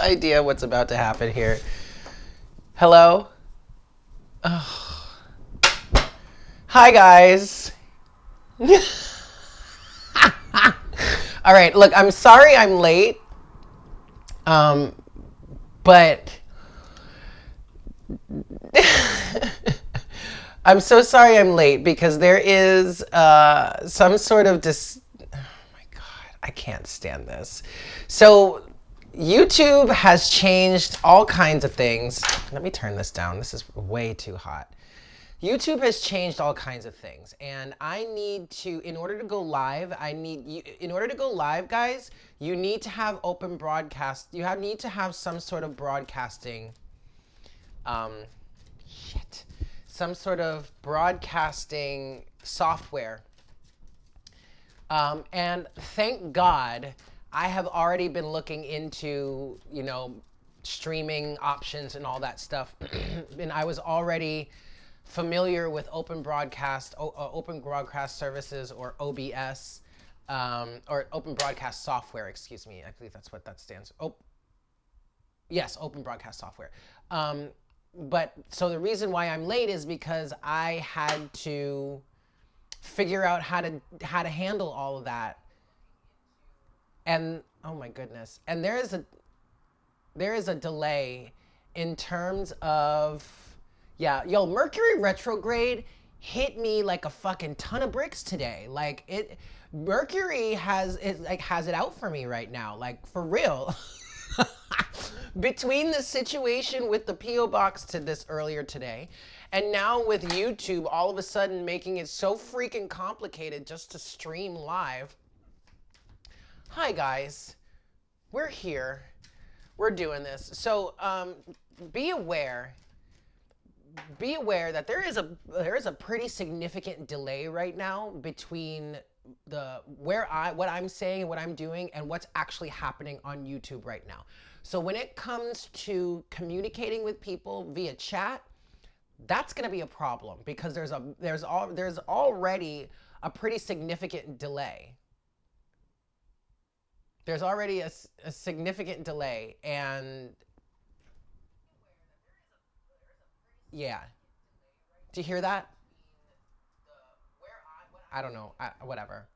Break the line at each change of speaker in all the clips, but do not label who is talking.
idea what's about to happen here. Hello? Oh. Hi, guys. All right, look, I'm sorry I'm late. But I'm so sorry I'm late because there is some sort of oh my God, I can't stand this. So YouTube has changed all kinds of things. Let me turn this down. This is way too hot. YouTube has changed all kinds of things, and I need to, in order to go live, in order to go live, guys, you need to have open broadcast. Need to have some sort of broadcasting, some sort of broadcasting software. And thank God, I have already been looking into, streaming options and all that stuff, and I was already familiar with open broadcast services, or OBS, or open broadcast software. Excuse me, I believe that's what that stands for. Yes, open broadcast software. But so the reason why I'm late is because I had to figure out how to handle all of that. And oh my goodness, and there is a delay in terms of. Yeah, yo, Mercury retrograde hit me like a fucking ton of bricks today. Like Mercury has it out for me right now, like for real. Between the situation with the P.O. box to this earlier today, and now with YouTube all of a sudden making it so freaking complicated just to stream live. Hi guys, we're here. We're doing this. So be aware that there is a pretty significant delay right now between what I'm saying and what I'm doing and what's actually happening on YouTube right now. So when it comes to communicating with people via chat, that's going to be a problem because there's already a pretty significant delay. There's already a significant delay, and yeah. Do you hear that? I don't know. Whatever.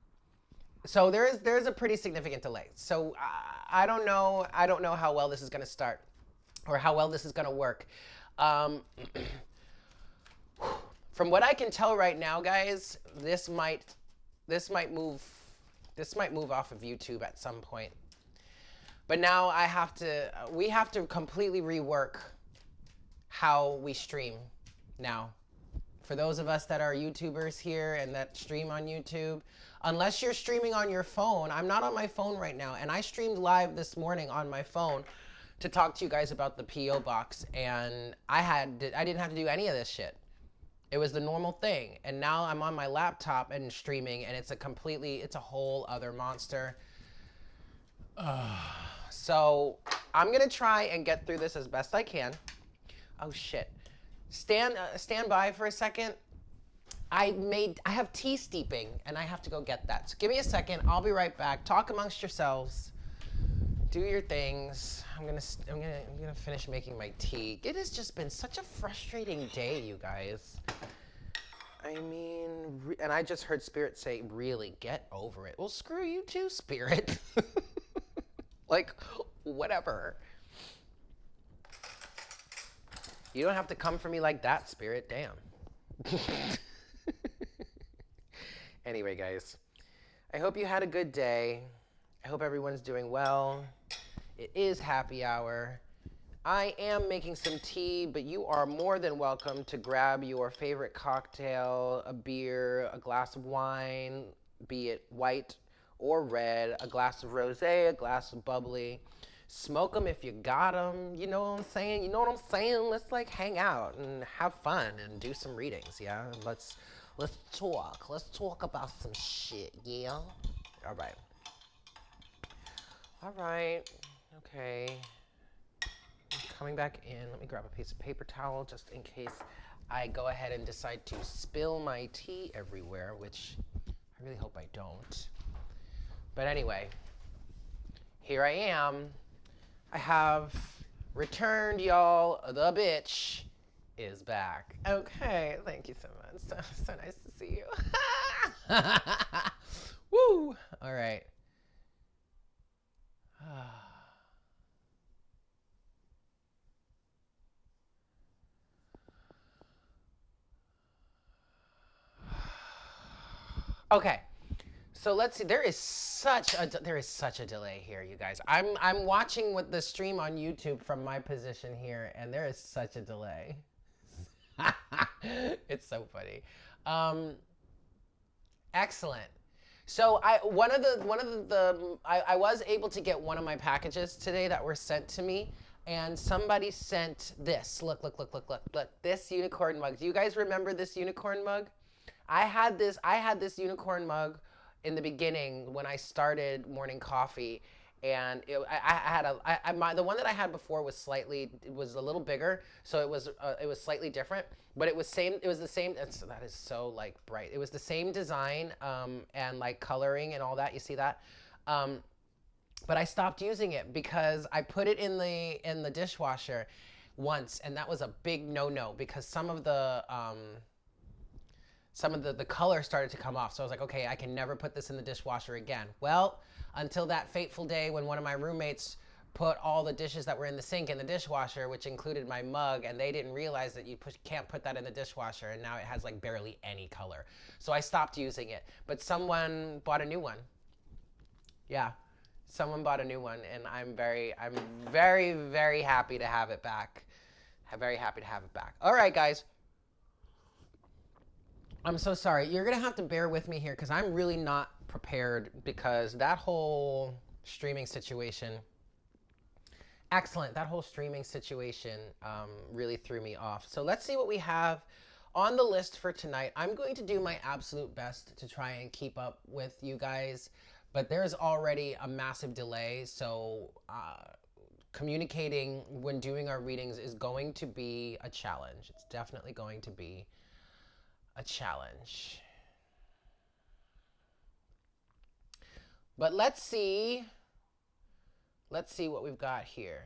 So there's a pretty significant delay. So I don't know. I don't know how well this is going to start, or how well this is going to work. From what I can tell right now, guys, this might move off of YouTube at some point. But now we have to completely rework how we stream now. For those of us that are YouTubers here and that stream on YouTube, unless you're streaming on your phone, I'm not on my phone right now, and I streamed live this morning on my phone to talk to you guys about the P.O. box, and I didn't have to do any of this shit. It was the normal thing, and now I'm on my laptop and streaming, and it's a whole other monster. So I'm gonna try and get through this as best I can. Oh shit. Stand by for a second. I have tea steeping, and I have to go get that. So give me a second. I'll be right back. Talk amongst yourselves. Do your things. I'm gonna finish making my tea. It has just been such a frustrating day, you guys. I mean, and I just heard Spirit say, "Really, get over it." Well, screw you too, Spirit. Like, whatever. You don't have to come for me like that, Spirit. Damn. Anyway, guys, I hope you had a good day. I hope everyone's doing well. It is happy hour. I am making some tea, but you are more than welcome to grab your favorite cocktail, a beer, a glass of wine, be it white or red, a glass of rosé, a glass of bubbly. Smoke them if you got them. You know what I'm saying? Let's like hang out and have fun and do some readings, yeah? Let's talk. Let's talk about some shit, yeah? All right. Okay. I'm coming back in. Let me grab a piece of paper towel just in case I go ahead and decide to spill my tea everywhere, which I really hope I don't. But anyway, here I am. I have returned, y'all. The bitch is back. Okay, thank you so much. So nice to see you. Woo! All right. Okay. So let's see. There is such a delay here, you guys. I'm watching with the stream on YouTube from my position here, and there is such a delay. It's so funny. Excellent. So I was able to get one of my packages today that were sent to me, and somebody sent this. Look, look, look, look, look, look. This unicorn mug. Do you guys remember this unicorn mug? I had this unicorn mug in the beginning when I started morning coffee, and the one that I had before was it was a little bigger, so it was slightly different, but it was the same. That is so like bright. It was the same design and like coloring and all that. You see that? But I stopped using it because I put it in the dishwasher once, and that was a big no-no because some of the color started to come off. So I was like, okay, I can never put this in the dishwasher again. Well, until that fateful day when one of my roommates put all the dishes that were in the sink in the dishwasher, which included my mug, and they didn't realize that you can't put that in the dishwasher, and now it has like barely any color. So I stopped using it, but someone bought a new one. Yeah, someone bought a new one, and I'm very, very happy to have it back. I'm very happy to have it back. All right, guys. I'm so sorry. You're going to have to bear with me here because I'm really not prepared because that whole streaming situation, excellent. That whole streaming situation really threw me off. So let's see what we have on the list for tonight. I'm going to do my absolute best to try and keep up with you guys, but there's already a massive delay. So communicating when doing our readings is going to be a challenge. It's definitely going to be a challenge. But let's see what we've got here.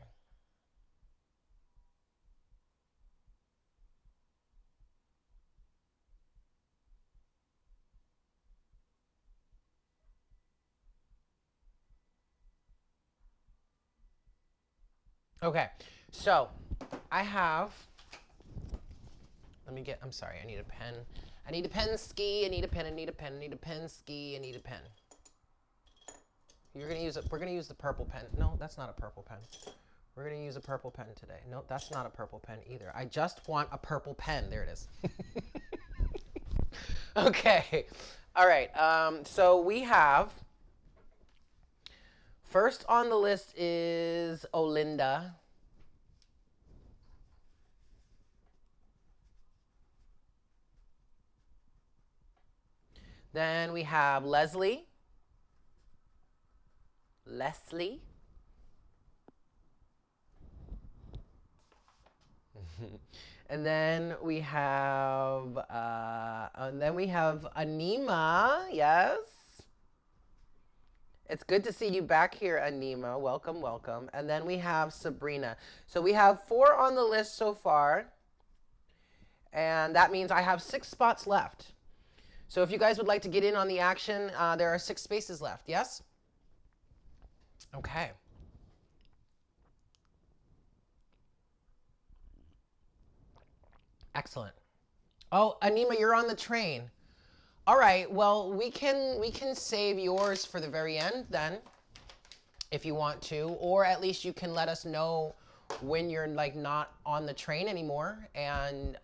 Okay, so I have, I'm sorry, I need a pen. I need a pen ski, I need a pen, I need a pen, I need a pen ski, I need a pen. We're gonna use the purple pen. No, that's not a purple pen. We're gonna use a purple pen today. No, that's not a purple pen either. I just want a purple pen. There it is. Okay, all right, so we have, first on the list is Olinda. Then we have Leslie. And then we have Anima. Yes. It's good to see you back here, Anima. Welcome, welcome. And then we have Sabrina. So we have 4 on the list so far. And that means I have 6 spots left. So if you guys would like to get in on the action, there are 6 spaces left. Yes? Okay. Excellent. Oh, Anima, you're on the train. All right. Well, we can save yours for the very end then, if you want to, or at least you can let us know when you're like not on the train anymore, and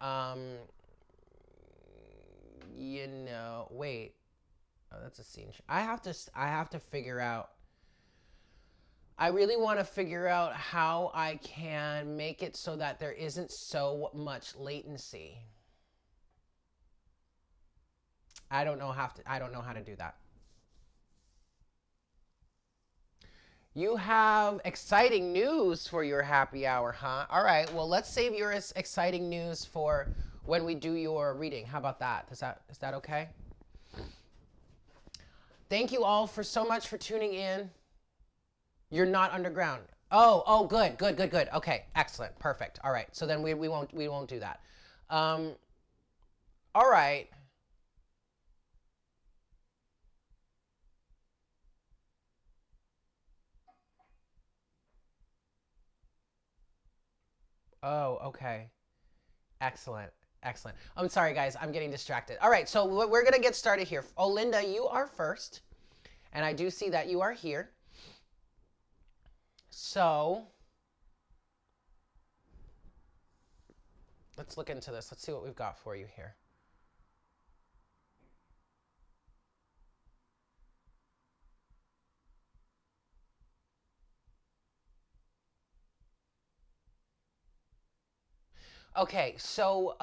you know, wait. Oh, that's a scene. I have to figure out. I really want to figure out how I can make it so that there isn't so much latency. I don't know how to do that. You have exciting news for your happy hour, huh? All right, well, let's save your exciting news for when we do your reading. How about that? Is that okay? Thank you all so much for tuning in. You're not underground. Oh, good, good, good, good. Okay, excellent, perfect. All right, so then we won't do that. Um, all right. Oh, okay. Excellent. Excellent. I'm sorry, guys. I'm getting distracted. All right, so we're going to get started here. Oh, Linda, you are first. And I do see that you are here. So let's look into this. Let's see what we've got for you here. Okay, so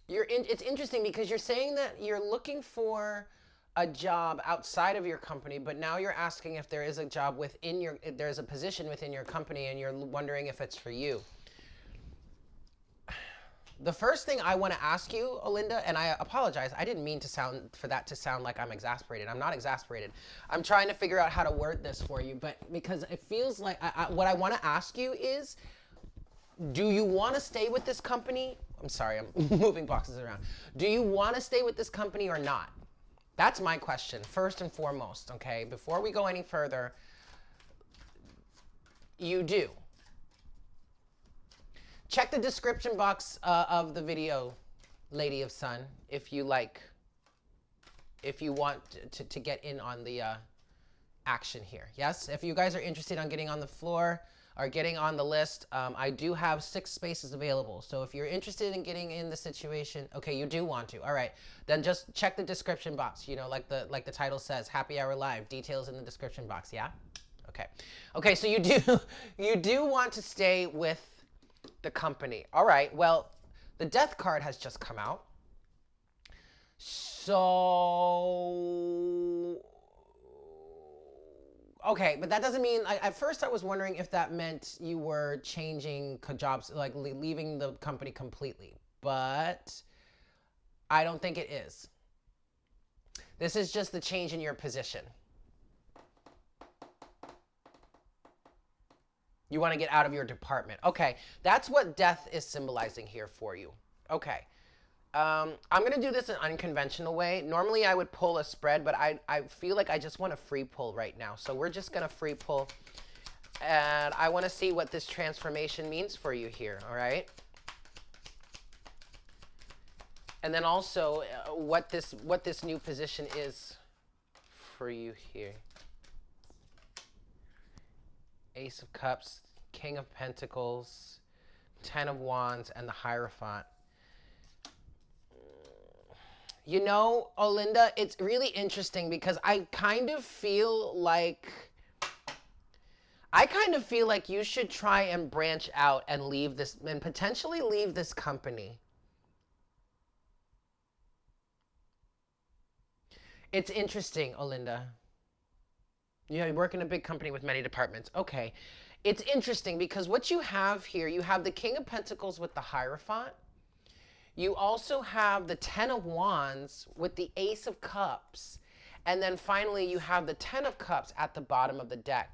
it's interesting because you're saying that you're looking for a job outside of your company, but now you're asking if there is a job within your, if there's a position within your company, and you're wondering if it's for you. The first thing I want to ask you, Olinda, and I apologize, I didn't mean to sound for that to sound like I'm exasperated. I'm not exasperated. I'm trying to figure out how to word this for you, but because it feels like what I want to ask you is, do you want to stay with this company? I'm sorry, I'm moving boxes around. Do you want to stay with this company or not? That's my question, first and foremost, okay? Before we go any further, you do. Check the description box of the video, Lady of Sun, if you like, if you want to get in on the action here. Yes, if you guys are interested on getting on the floor or getting on the list, I do have 6 spaces available. So if you're interested in getting in the situation, okay, you do want to. All right, then just check the description box. You know, like the title says, Happy Hour Live. Details in the description box. Yeah. Okay. Okay. So you do want to stay with the company. All right. Well, the death card has just come out. So, okay, but that doesn't mean, at first I was wondering if that meant you were changing jobs, like leaving the company completely, but I don't think it is. This is just the change in your position. You want to get out of your department. Okay, that's what death is symbolizing here for you. Okay. I'm going to do this an unconventional way. Normally I would pull a spread, but I feel like I just want to free pull right now. So we're just going to free pull. And I want to see what this transformation means for you here, all right? And then also what this new position is for you here. Ace of Cups, King of Pentacles, Ten of Wands, and the Hierophant. You know, Olinda, it's really interesting because I kind of feel like you should try and branch out and leave this, and potentially leave this company. It's interesting, Olinda. Yeah, you work in a big company with many departments. Okay. It's interesting because what you have here, you have the King of Pentacles with the Hierophant. You also have the Ten of Wands with the Ace of Cups. And then finally, you have the Ten of Cups at the bottom of the deck.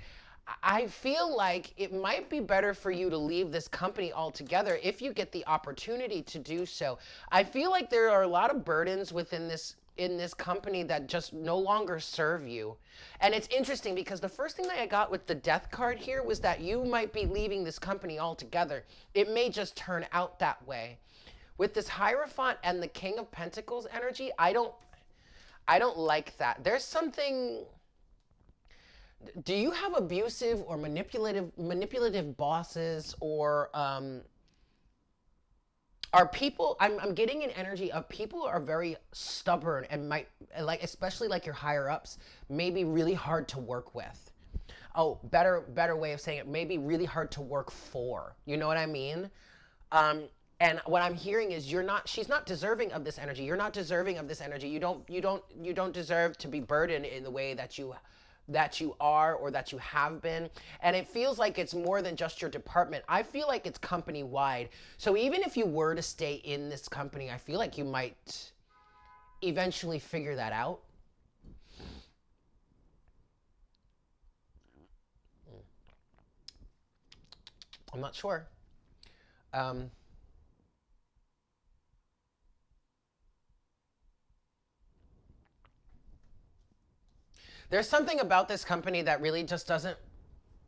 I feel like it might be better for you to leave this company altogether if you get the opportunity to do so. I feel like there are a lot of burdens within this in this company that just no longer serve you. And it's interesting because the first thing that I got with the death card here was that you might be leaving this company altogether. It may just turn out that way. With this Hierophant and the King of Pentacles energy, I don't like that. There's something. Do you have abusive or manipulative bosses, or are people? I'm getting an energy of people are very stubborn and might, like, especially like your higher ups, may be really hard to work with. Oh, better way of saying it, maybe really hard to work for. You know what I mean? And what I'm hearing is she's not deserving of this energy. You're not deserving of this energy. You don't deserve to be burdened in the way that you are or that you have been. And it feels like it's more than just your department. I feel like it's company wide. So even if you were to stay in this company, I feel like you might eventually figure that out? I'm not sure. Um, there's something about this company that really just doesn't,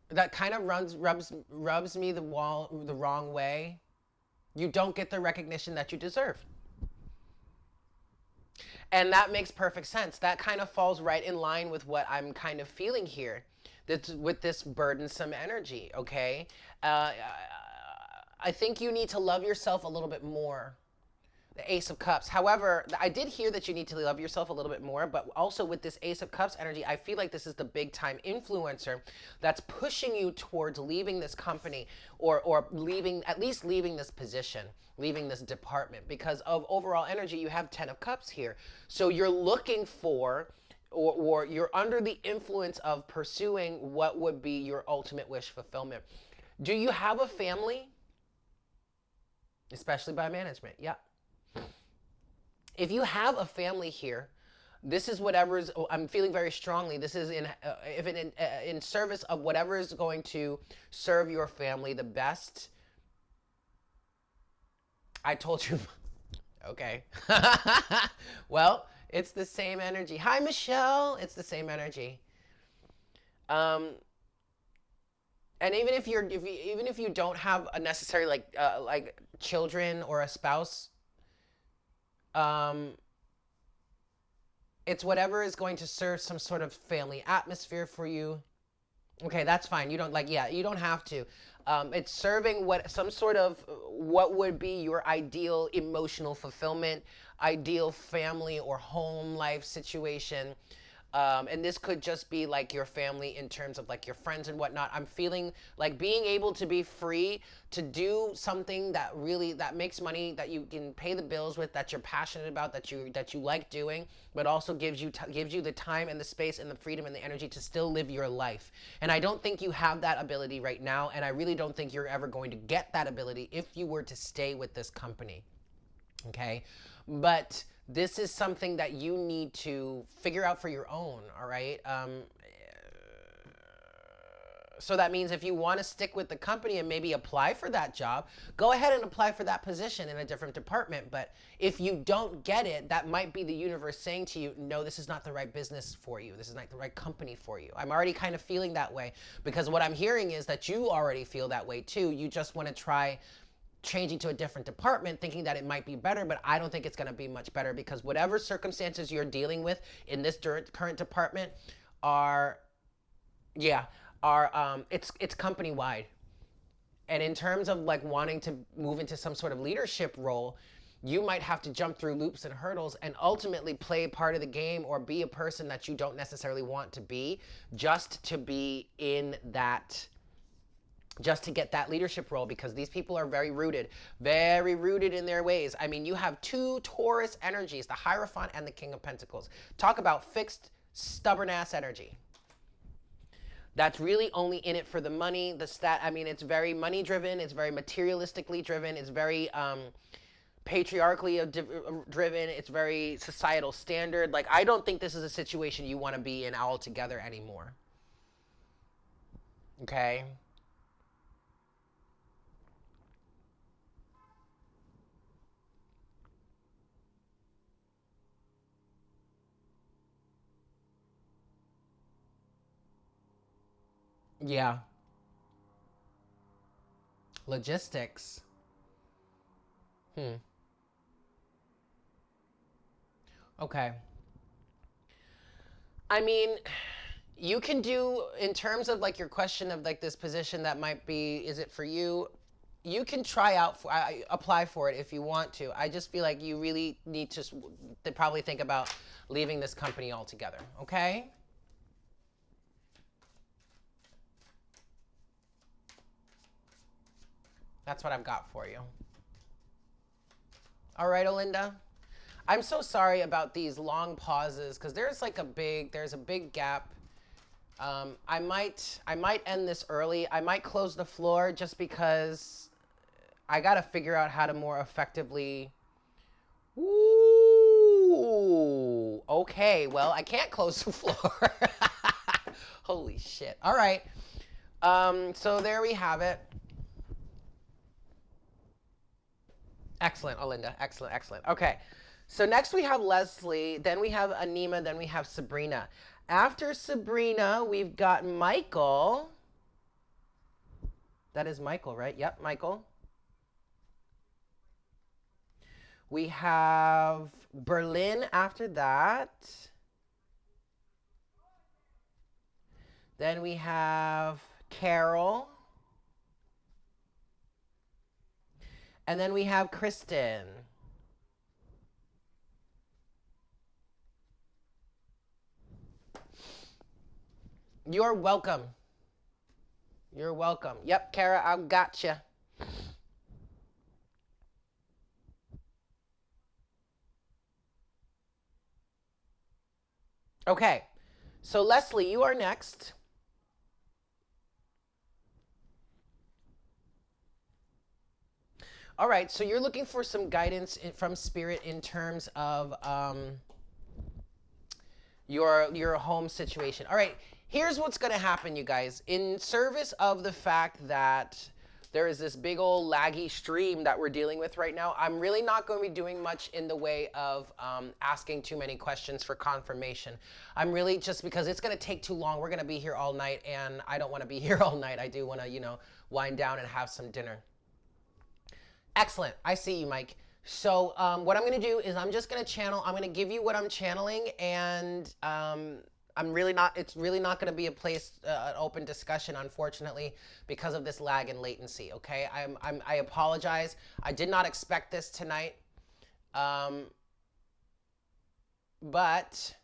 that kind of rubs me the wrong way. You don't get the recognition that you deserve. And that makes perfect sense. That kind of falls right in line with what I'm kind of feeling here. That's with this burdensome energy, okay? I think you need to love yourself a little bit more. The Ace of Cups. However, I did hear that you need to love yourself a little bit more, but also with this Ace of Cups energy, I feel like this is the big time influencer that's pushing you towards leaving this company, or leaving, at least leaving this position, leaving this department, because of overall energy. You have 10 of Cups here. So you're looking for, or you're under the influence of pursuing what would be your ultimate wish fulfillment. Do you have a family? Especially by management. Yeah. If you have a family here, this is whatever is, I'm feeling very strongly, this is in, if it in service of whatever is going to serve your family the best. I told you. Okay. Well, it's the same energy. Hi, Michelle. It's the same energy. Um, and even if even if you don't have a necessary like children or a spouse, um, it's whatever is going to serve some sort of family atmosphere for you. Okay, that's fine. You don't, like, yeah, you don't have to. It's serving what, some sort of, what would be your ideal emotional fulfillment, ideal family or home life situation. And this could just be like your family in terms of like your friends and whatnot. I'm feeling like being able to be free to do something that really, that makes money, that you can pay the bills with, that you're passionate about, that you like doing, but also gives you the time and the space and the freedom and the energy to still live your life. And I don't think you have that ability right now, and I really don't think you're ever going to get that ability if you were to stay with this company. Okay? But this is something that you need to figure out for your own, all right? So that means if you want to stick with the company and maybe apply for that job, go ahead and apply for that position in a different department. But if you don't get it, that might be the universe saying to you, no, this is not the right business for you. This is not the right company for you. I'm already kind of feeling that way, because what I'm hearing is that you already feel that way too. You just want to try changing to a different department thinking that it might be better, but I don't think it's going to be much better, because whatever circumstances you're dealing with in this current department are, yeah, it's company wide. And in terms of like wanting to move into some sort of leadership role, you might have to jump through loops and hurdles and ultimately play part of the game, or be a person that you don't necessarily want to be, just to be in that, just to get that leadership role, because these people are very rooted in their ways. I mean, you have two Taurus energies, the Hierophant and the King of Pentacles. Talk about fixed, stubborn ass energy. That's really only in it for the money, the stat. I mean, it's very money driven. It's very materialistically driven. It's very patriarchally driven. It's very societal standard. Like, I don't think this is a situation you want to be in altogether anymore. Okay? Yeah. Logistics. Hmm. Okay. I mean, you can do, in terms of like your question of like this position that might be, is it for you? You can try out for, apply for it if you want to. I just feel like you really need to probably think about leaving this company altogether. Okay? That's what I've got for you. All right, Olinda. I'm so sorry about these long pauses, because there's a big gap. I might end this early. I might close the floor just because I gotta figure out how to more effectively. Woo! Ooh, okay. Well, I can't close the floor. Holy shit. All right. So there we have it. Excellent, Olinda. Excellent, excellent. Okay. So next we have Leslie, then we have Anima, then we have Sabrina. After Sabrina, we've got Michael. That is Michael, right? Yep, Michael. We have Berlin after that. Then we have Carol. And then we have Kristen. You're welcome. You're welcome. Yep, Kara, I gotcha. Okay, so Leslie, you are next. All right, so you're looking for some guidance from Spirit in terms of your home situation. All right, here's what's going to happen, you guys. In service of the fact that there is this big old laggy stream that we're dealing with right now, I'm really not going to be doing much in the way of asking too many questions for confirmation. I'm really just because it's going to take too long. We're going to be here all night, and I don't want to be here all night. I do want to, wind down and have some dinner. Excellent. I see you, Mike. So what I'm going to do is I'm just going to channel. I'm going to give you what I'm channeling, and I'm really not. It's really not going to be a place, an open discussion, unfortunately, because of this lag and latency. Okay, I apologize. I did not expect this tonight, but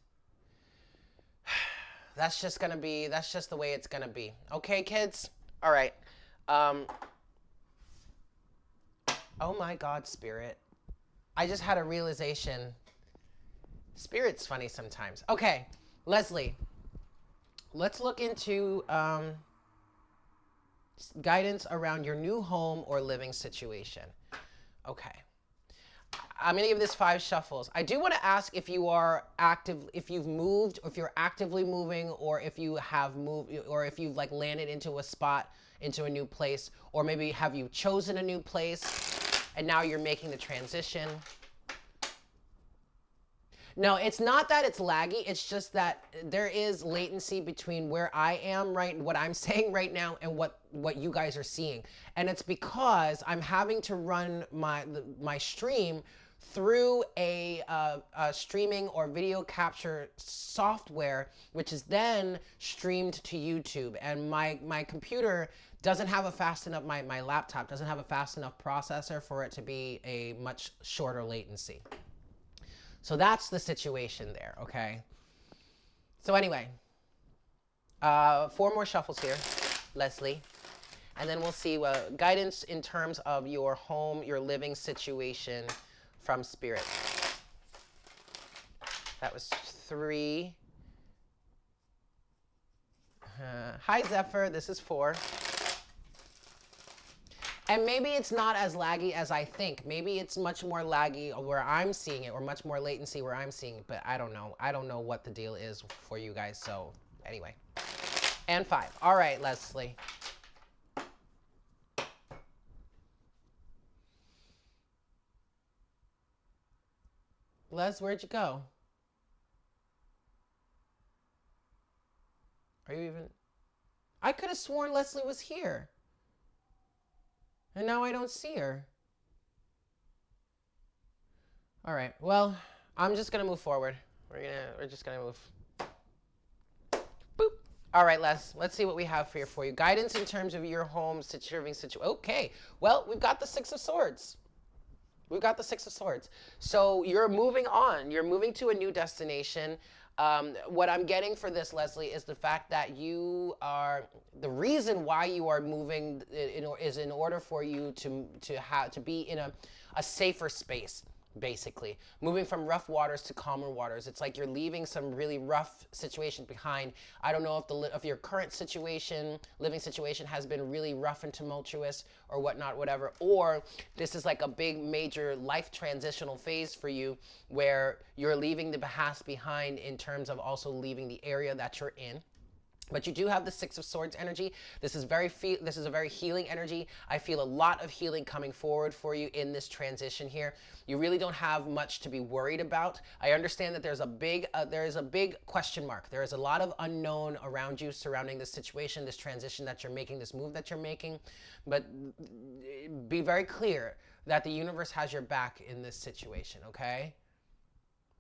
that's just going to be. That's just the way it's going to be. Okay, kids. All right. Oh my God, Spirit. I just had a realization. Spirit's funny sometimes. Okay, Leslie, let's look into guidance around your new home or living situation. Okay. I'm going to give this 5 shuffles. I do want to ask if you are active, if you've moved, or if you're actively moving, or if you have moved, or if you've like landed into a spot, into a new place, or maybe have you chosen a new place and now you're making the transition. No, it's not that it's laggy. It's just that there is latency between where I am what I'm saying right now, and what you guys are seeing. And it's because I'm having to run my stream through a streaming or video capture software, which is then streamed to YouTube. And my computer doesn't have a fast enough, my laptop doesn't have a fast enough processor for it to be a much shorter latency. So that's the situation there, okay? So anyway, 4 more shuffles here, Leslie. And then we'll see guidance in terms of your home, your living situation from Spirit. That was 3. Hi, Zephyr. This is 4. And maybe it's not as laggy as I think. Maybe it's much more laggy where I'm seeing it, or much more latency where I'm seeing it, but I don't know. I don't know what the deal is for you guys, so anyway. And 5. All right, Leslie. Les, where'd you go? Are you even... I could have sworn Leslie was here. And now I don't see her. All right, well, I'm just gonna move forward. We're just gonna move. Boop. All right, let's see what we have here for you. Guidance in terms of your home serving situation. Okay, well, we've got the 6 of Swords. We've got the 6 of Swords. So you're moving on. You're moving to a new destination. What I'm getting for this, Leslie, is the fact that the reason why you are moving is in order for you to be in a safer space. basically. Moving from rough waters to calmer waters. It's like you're leaving some really rough situations behind. I don't know if your current situation, living situation has been really rough and tumultuous or whatnot, whatever, or this is like a big major life transitional phase for you where you're leaving the past behind in terms of also leaving the area that you're in. But you do have the Six of Swords energy. This is a very healing energy. I feel a lot of healing coming forward for you in this transition here. You really don't have much to be worried about. I understand that there is a big question mark. There is a lot of unknown around you surrounding this situation, this transition that you're making, this move that you're making. But be very clear that the universe has your back in this situation, okay?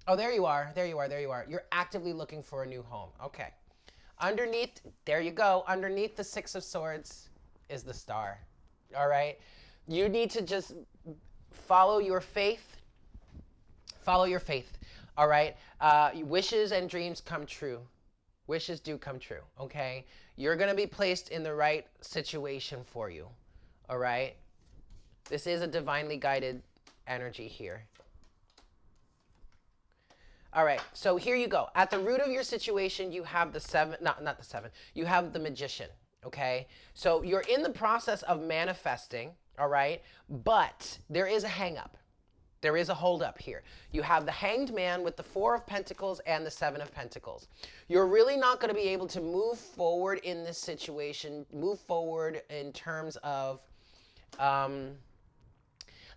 Oh, there you are. There you are. There you are. You're actively looking for a new home. Okay. Underneath, there you go. Underneath the Six of Swords is the Star. All right. You need to just follow your faith. Follow your faith. All right. Wishes and dreams come true. Wishes do come true. Okay. You're going to be placed in the right situation for you. All right. This is a divinely guided energy here. All right, so here you go. At the root of your situation, you have the seven, not the seven, you have the Magician, okay? So you're in the process of manifesting, all right? But there is a hang up. There is a hold up here. You have the Hanged Man with the Four of Pentacles and the Seven of Pentacles. You're really not going to be able to move forward in this situation, move forward in terms of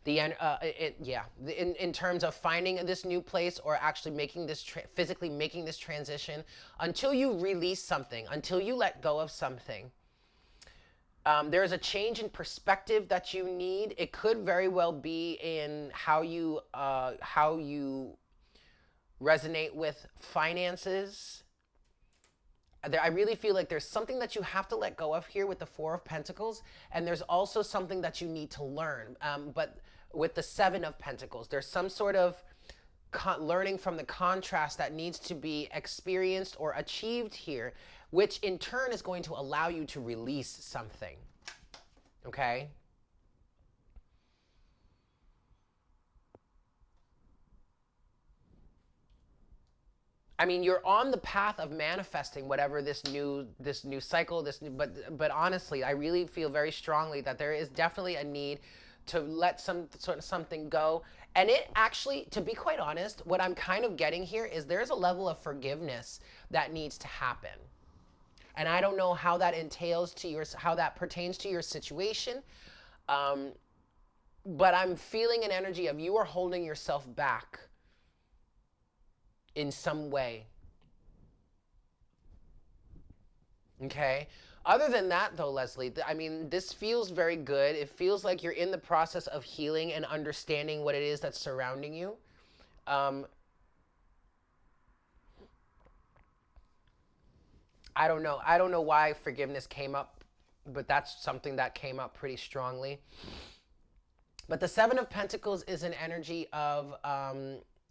in terms of finding this new place or actually making this physically making this transition until you release something, until you let go of something. There's a change in perspective that you need. It could very well be in how you resonate with finances. I really feel like there's something that you have to let go of here with the Four of Pentacles, and there's also something that you need to learn. But with the Seven of Pentacles, there's some sort of learning from the contrast that needs to be experienced or achieved here, which in turn is going to allow you to release something. Okay? I mean, you're on the path of manifesting whatever this new cycle, but honestly, I really feel very strongly that there is definitely a need to let something go. And it actually, to be quite honest, what I'm kind of getting here is there's a level of forgiveness that needs to happen. And I don't know how that how that pertains to your situation. But I'm feeling an energy of you are holding yourself back in some way. Okay? Other than that, though, Leslie, I mean, this feels very good. It feels like you're in the process of healing and understanding what it is that's surrounding you. I don't know. I don't know why forgiveness came up, but that's something that came up pretty strongly. But the Seven of Pentacles is an energy of,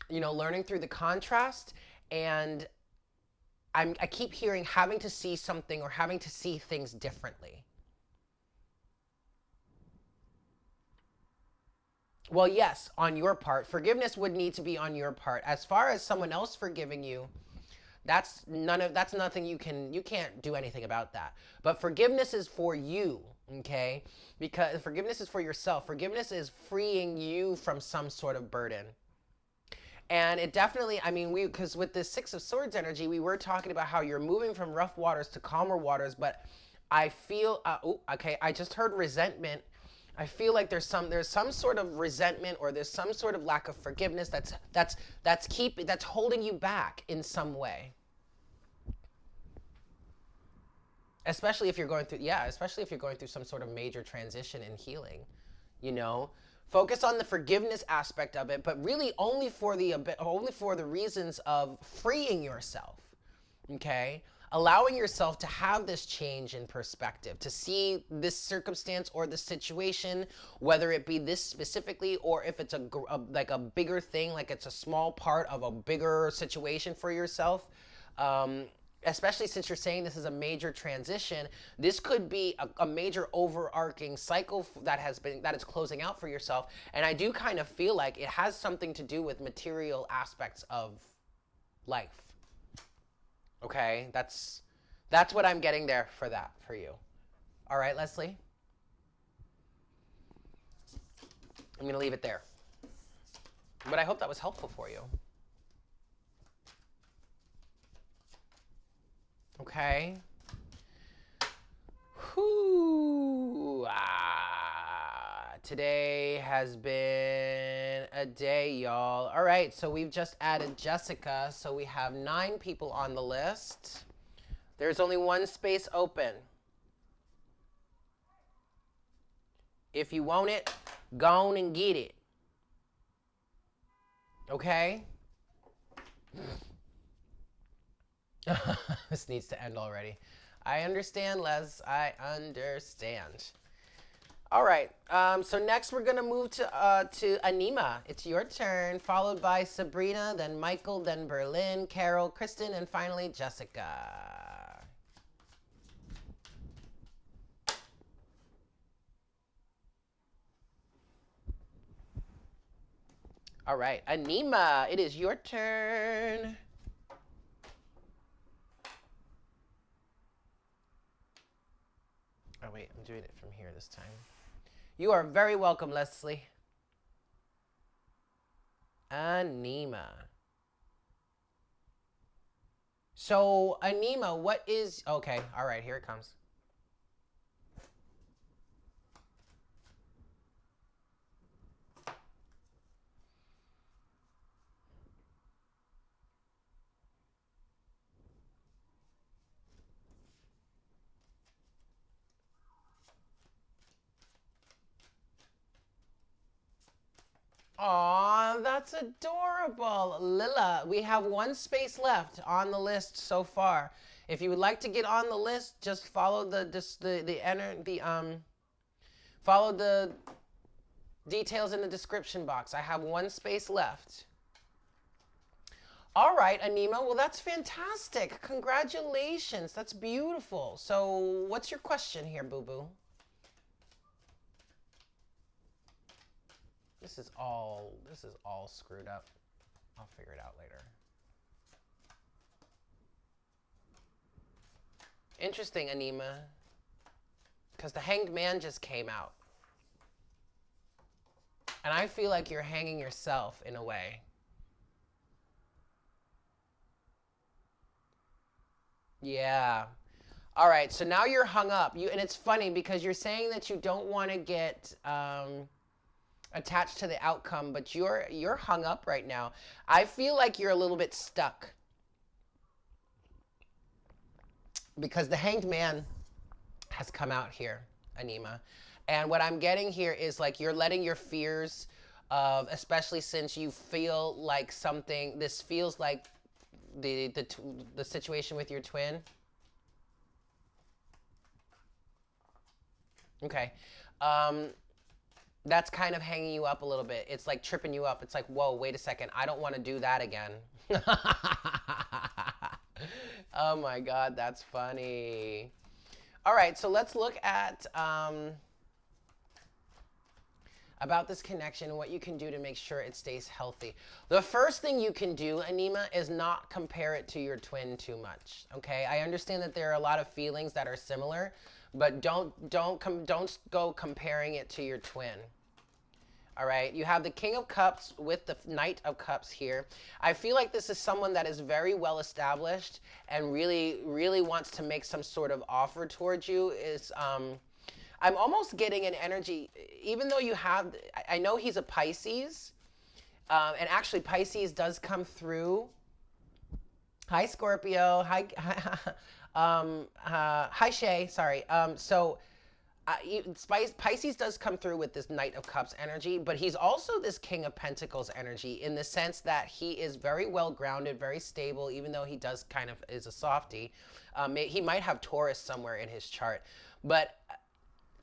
learning through the contrast, and I keep hearing having to see something or having to see things differently. Well, yes, on your part. Forgiveness would need to be on your part. As far as someone else forgiving you, that's nothing you can't do anything about that. But forgiveness is for you, okay? Because forgiveness is for yourself. Forgiveness is freeing you from some sort of burden. And it definitely, I mean, because with this Six of Swords energy, we were talking about how you're moving from rough waters to calmer waters, but I feel, I just heard resentment. I feel like there's some sort of resentment, or there's some sort of lack of forgiveness that's holding you back in some way. Especially if you're going through some sort of major transition and healing, Focus on the forgiveness aspect of it, but really only for the reasons of freeing yourself, okay? Allowing yourself to have this change in perspective, to see this circumstance or the situation, whether it be this specifically or if it's like a bigger thing, like it's a small part of a bigger situation for yourself. especially since you're saying this is a major transition, this could be a major overarching cycle that is closing out for yourself. And I do kind of feel like it has something to do with material aspects of life. Okay, that's what I'm getting there for you. All right, Leslie. I'm going to leave it there. But I hope that was helpful for you. Okay. Whew. Today has been a day, y'all. All right, so we've just added Jessica, so we have 9 people on the list. There's only one space open. If you want it, go on and get it. Okay? This needs to end already. I understand, Les. I understand. All right. So next we're gonna move to Anima. It's your turn, followed by Sabrina, then Michael, then Berlin, Carol, Kristen, and finally Jessica. All right, Anima, it is your turn. Oh wait, I'm doing it from here this time. You are very welcome, Leslie. Anima. So, Anima, what is... Okay, all right, here it comes. Aw, that's adorable. Lila, we have 1 space left on the list so far. If you would like to get on the list, just follow follow the details in the description box. I have 1 space left. All right, Anima, well, that's fantastic. Congratulations. That's beautiful. So what's your question here, boo-boo? This is all screwed up. I'll figure it out later. Interesting, Anima. Because the Hanged Man just came out. And I feel like you're hanging yourself in a way. Yeah. All right, so now you're hung up. And it's funny because you're saying that you don't want to get... attached to the outcome, but you're hung up right now. I feel like you're a little bit stuck because the Hanged Man has come out here, Anima. And what I'm getting here is like you're letting your fears of, especially since you feel like this feels like the situation with your twin. Okay. That's kind of hanging you up a little bit. It's like tripping you up. It's like, whoa, wait a second. I don't want to do that again. Oh my God, that's funny. All right, so let's look at about this connection and what you can do to make sure it stays healthy. The first thing you can do, Anima, is not compare it to your twin too much. Okay, I understand that there are a lot of feelings that are similar, but don't go comparing it to your twin. All right, you have the King of Cups with the Knight of Cups here. I feel like this is someone that is very well established and really wants to make some sort of offer towards you. I'm almost getting an energy, even though I know he's a Pisces, and actually Pisces does come through. Hi, Scorpio. Hi, Shay. Sorry. Pisces does come through with this Knight of Cups energy, but he's also this King of Pentacles energy in the sense that he is very well grounded, very stable, even though he does kind of is a softie. He might have Taurus somewhere in his chart, but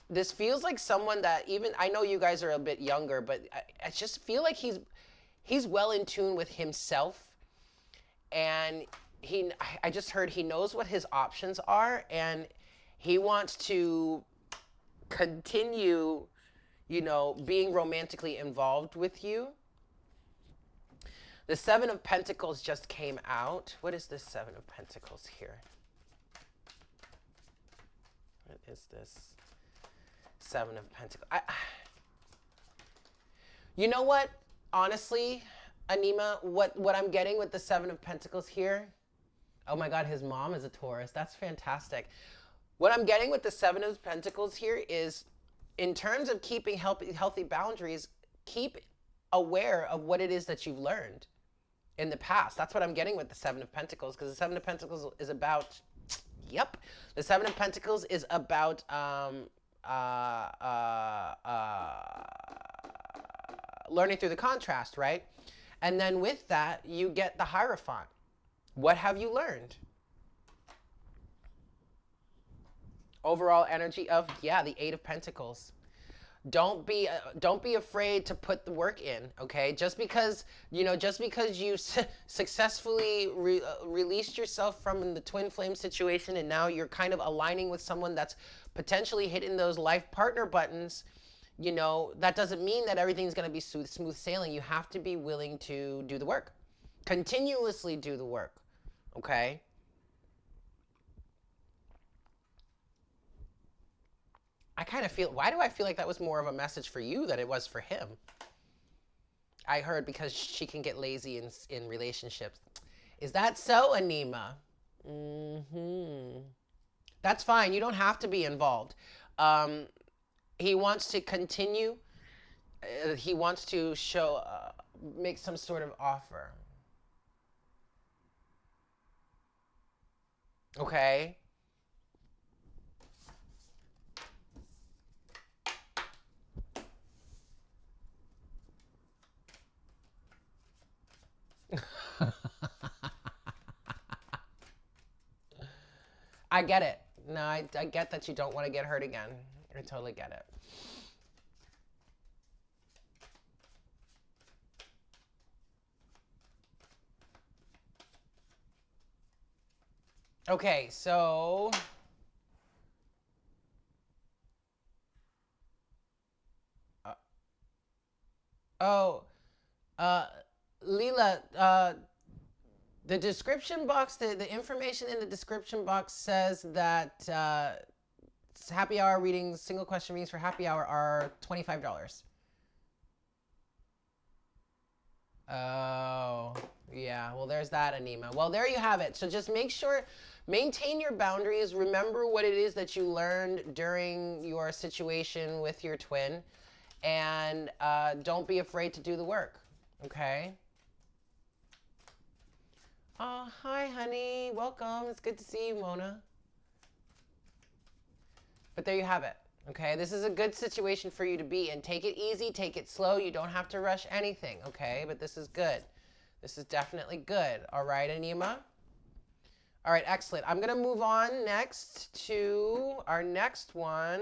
this feels like someone that I know you guys are a bit younger, but I just feel like he's well in tune with himself, and I just heard he knows what his options are, and he wants to continue, being romantically involved with you. The Seven of Pentacles just came out. What is this Seven of Pentacles here? What is this Seven of Pentacles? You know what? Honestly, Anima, what I'm getting with the Seven of Pentacles here, oh my God, his mom is a Taurus. That's fantastic. What I'm getting with the Seven of Pentacles here is, in terms of keeping healthy boundaries, keep aware of what it is that you've learned in the past. That's what I'm getting with the Seven of Pentacles, because the Seven of Pentacles is about, the Seven of Pentacles is about learning through the contrast, right? And then with that, you get the Hierophant. What have you learned? Overall energy of, the Eight of Pentacles. Don't be afraid to put the work in, okay? Just because you successfully released yourself from the twin flame situation, and now you're kind of aligning with someone that's potentially hitting those life partner buttons, that doesn't mean that everything's going to be smooth sailing. You have to be willing to do the work. Continuously do the work, okay? I kind of feel, why do I feel like that was more of a message for you than it was for him? I heard because she can get lazy in relationships. Is that so, Anima? That's fine. You don't have to be involved. He wants to continue. He wants to make some sort of offer. Okay. I get it. No, I get that you don't want to get hurt again. I totally get it. Okay, so Leela, the description box, the information in the description box says that happy hour readings, single question readings for happy hour are $25. Oh, yeah. Well, there's that, Anima. Well, there you have it. So just make sure, maintain your boundaries. Remember what it is that you learned during your situation with your twin. And don't be afraid to do the work. Okay? Oh, hi, honey. Welcome. It's good to see you, Mona. But there you have it. Okay? This is a good situation for you to be in. Take it easy. Take it slow. You don't have to rush anything. Okay? But this is good. This is definitely good. All right, Anima? All right, excellent. I'm going to move on next to our next one,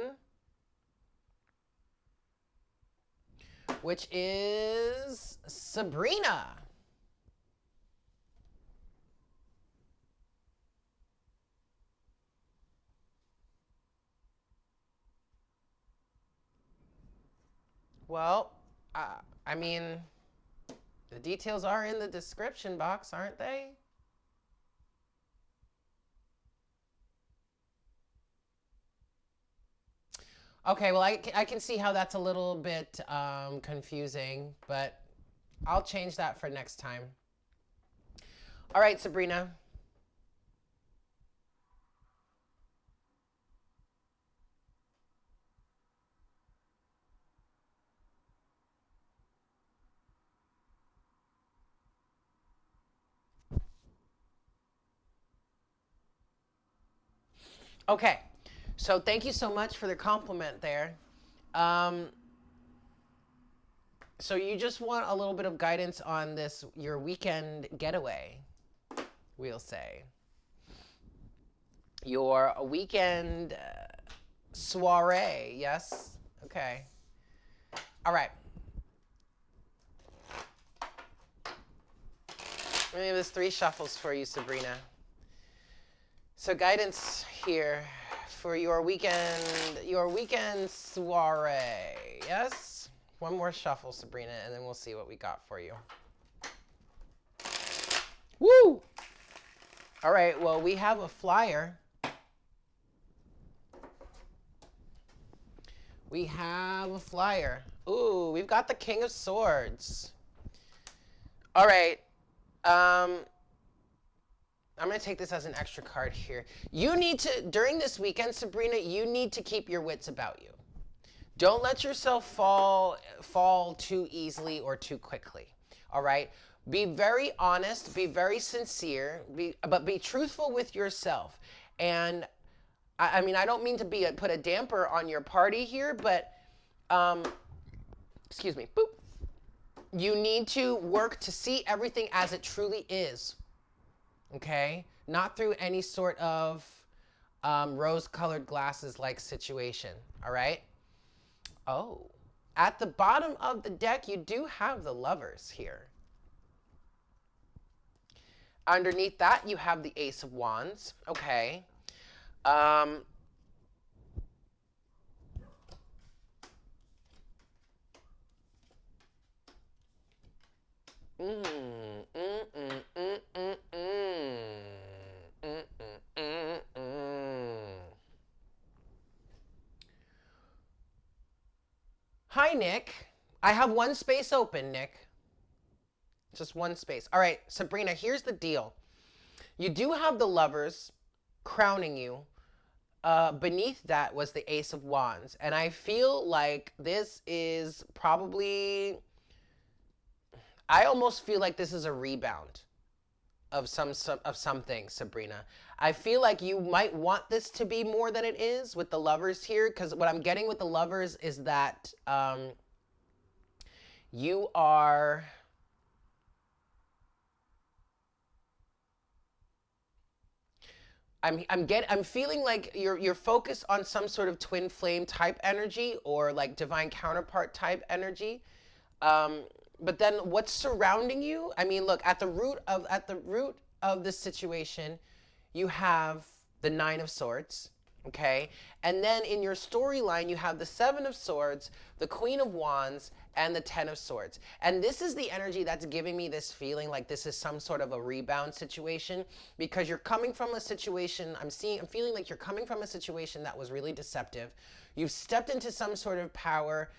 which is Sabrina. Well, I mean, the details are in the description box, aren't they? Okay, well, I can see how that's a little bit confusing, but I'll change that for next time. All right, Sabrina. Okay, so thank you so much for the compliment there. So you just want a little bit of guidance on this, your weekend getaway, we'll say. Your weekend soiree, yes? Okay. All right. Maybe there's 3 shuffles for you, Sabrina. So guidance here for your weekend soiree. Yes? One more shuffle, Sabrina, and then we'll see what we got for you. Woo! All right, well, we have a flyer. We have a flyer. Ooh, we've got the King of Swords. All right. I'm going to take this as an extra card here. You need to, during this weekend, Sabrina, you need to keep your wits about you. Don't let yourself fall too easily or too quickly. All right? Be very honest, be very sincere, but be truthful with yourself. And I mean, I don't mean to put a damper on your party here, but excuse me. Boop. You need to work to see everything as it truly is. Okay? Not through any sort of rose-colored glasses-like situation. All right? Oh. At the bottom of the deck, you do have the Lovers here. Underneath that, you have the Ace of Wands. Okay. Hi, Nick. I have one space open, Nick. Just one space. All right, Sabrina, here's the deal. You do have the Lovers crowning you. Beneath that was the Ace of Wands. And I feel like this is probably, I almost feel like this is a rebound of something, Sabrina. I feel like you might want this to be more than it is with the Lovers here, because what I'm getting with the Lovers is that you are... I'm feeling like you're focused on some sort of twin flame type energy or like divine counterpart type energy. But then what's surrounding you? I mean, look, at the root of this situation, you have the Nine of Swords, okay? And then in your storyline, you have the Seven of Swords, the Queen of Wands, and the Ten of Swords. And this is the energy that's giving me this feeling like this is some sort of a rebound situation, because you're coming from a situation, I'm feeling like you're coming from a situation that was really deceptive. You've stepped into some sort of power.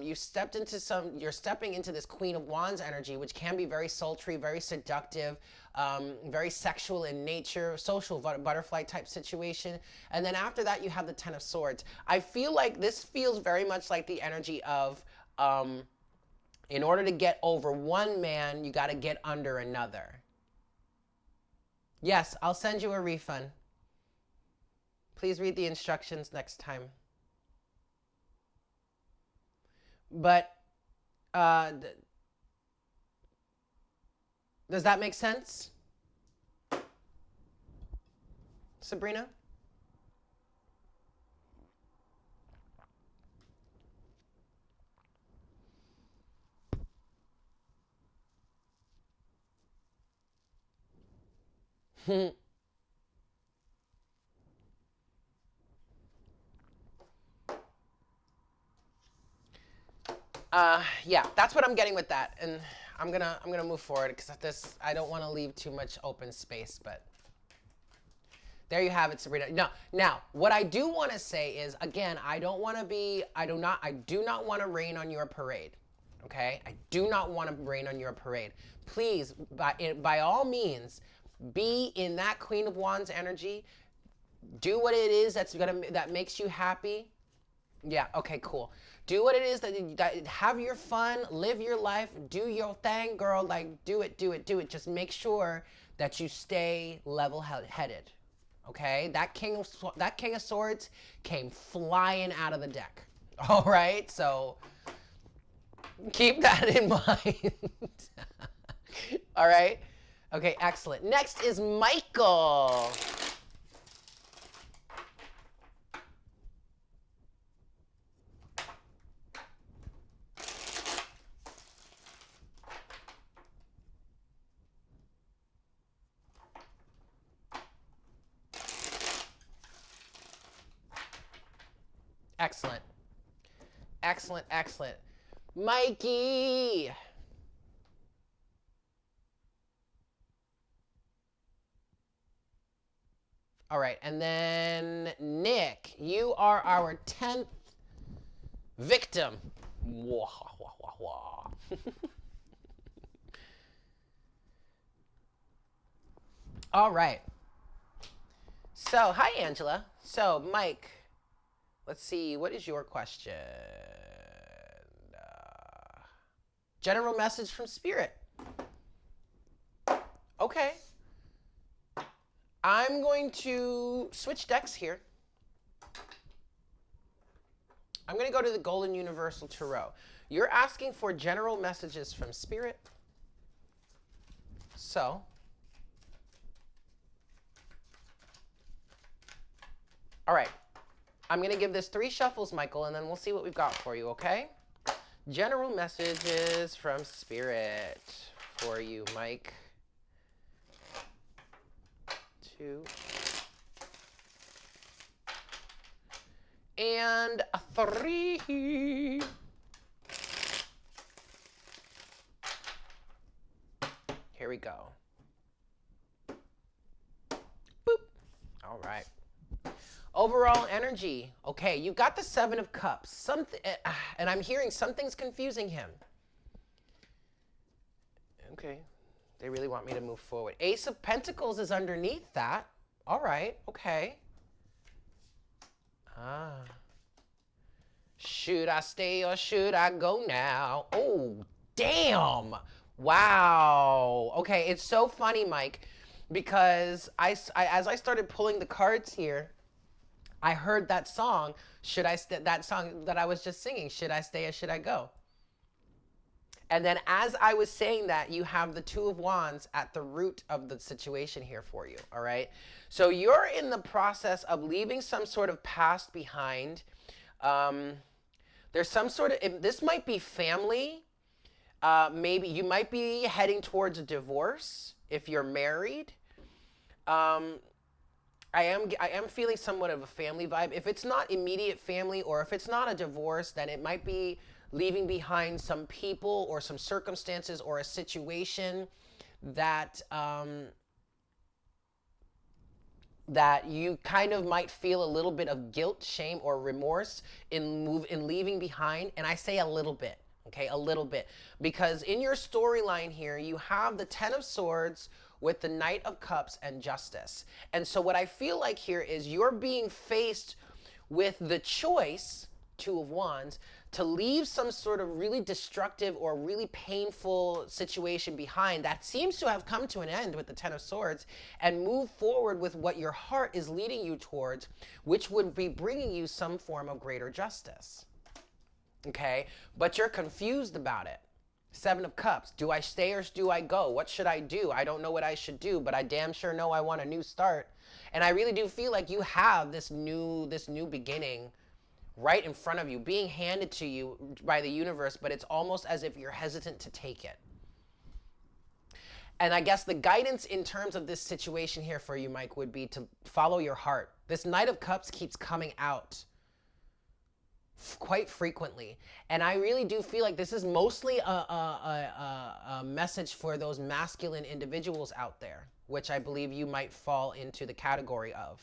You're stepping into this Queen of Wands energy, which can be very sultry, very seductive, very sexual in nature, social butterfly type situation. And then after that, you have the Ten of Swords. I feel like this feels very much like the energy of, in order to get over one man, you got to get under another. Yes, I'll send you a refund. Please read the instructions next time. But does that make sense, Sabrina? Yeah, that's what I'm getting with that, and I'm gonna move forward because I don't want to leave too much open space, but there you have it, Sabrina. No, now what I do want to say is, again, I do not want to rain on your parade. Okay, I do not want to rain on your parade. Please, by all means, be in that Queen of Wands energy. Do what it is that makes you happy. Yeah, okay, cool. Do what it is that have your fun, live your life, do your thing, girl. Like, do it. Just make sure that you stay level-headed. Okay? That King of Swords came flying out of the deck. All right? So keep that in mind. All right? Okay, excellent. Next is Michael. Excellent. Excellent, excellent. Mikey. All right, and then Nick, you are our 10th victim. Wah, wah, wah, wah. All right. So, hi, Angela. So, Mike, let's see. What is your question? General message from Spirit. Okay. I'm going to switch decks here. I'm going to go to the Golden Universal Tarot. You're asking for general messages from Spirit. So, all right. I'm going to give this 3 shuffles, Michael, and then we'll see what we've got for you, okay? General messages from Spirit for you, Mike. 2. And a 3. Here we go. Boop. All right. Overall energy. Okay, you've got the 7 of Cups. Something, and I'm hearing something's confusing him. Okay. They really want me to move forward. Ace of Pentacles is underneath that. All right. Okay. Should I stay or should I go now? Oh, damn. Wow. Okay, it's so funny, Mike, because as I started pulling the cards here, I heard that song, that song that I was just singing, Should I Stay or Should I Go? And then as I was saying that, you have the 2 of Wands at the root of the situation here for you, all right? So you're in the process of leaving some sort of past behind. There's some sort of, this might be family. Maybe you might be heading towards a divorce if you're married. I am feeling somewhat of a family vibe. If it's not immediate family or if it's not a divorce, then it might be leaving behind some people or some circumstances or a situation that that you kind of might feel a little bit of guilt, shame, or remorse in leaving behind. And I say a little bit, okay, a little bit, because in your storyline here, you have the 10 of Swords with the Knight of Cups and Justice. And so what I feel like here is you're being faced with the choice, 2 of Wands, to leave some sort of really destructive or really painful situation behind that seems to have come to an end with the 10 of Swords and move forward with what your heart is leading you towards, which would be bringing you some form of greater justice. Okay? But you're confused about it. 7 of Cups. Do I stay or do I go? What should I do? I don't know what I should do, but I damn sure know I want a new start. And I really do feel like you have this new beginning right in front of you, being handed to you by the universe, but it's almost as if you're hesitant to take it. And I guess the guidance in terms of this situation here for you, Mike, would be to follow your heart. This Knight of Cups keeps coming out quite frequently. And I really do feel like this is mostly a message for those masculine individuals out there, which I believe you might fall into the category of.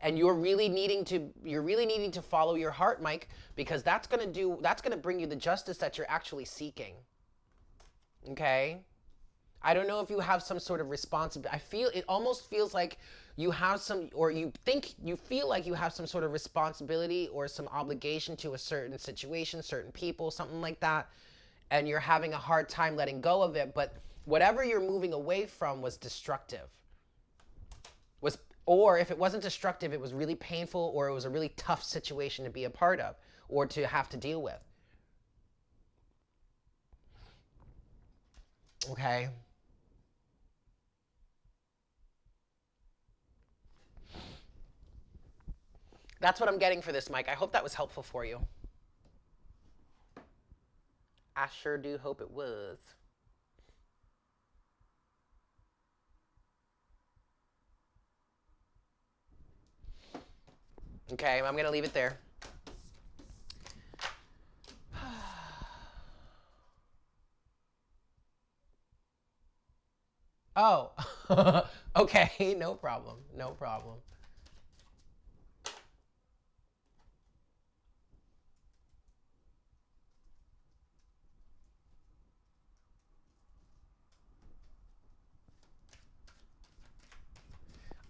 And you're really needing to follow your heart, Mike, because that's going to bring you the justice that you're actually seeking. Okay? I don't know if you have some sort of responsibility. It almost feels like you have some, or you feel like you have some sort of responsibility or some obligation to a certain situation, certain people, something like that. And you're having a hard time letting go of it. But whatever you're moving away from was destructive. Or if it wasn't destructive, it was really painful, or it was a really tough situation to be a part of or to have to deal with. Okay? That's what I'm getting for this, Mike. I hope that was helpful for you. I sure do hope it was. Okay, I'm going to leave it there. Oh, okay, no problem, no problem.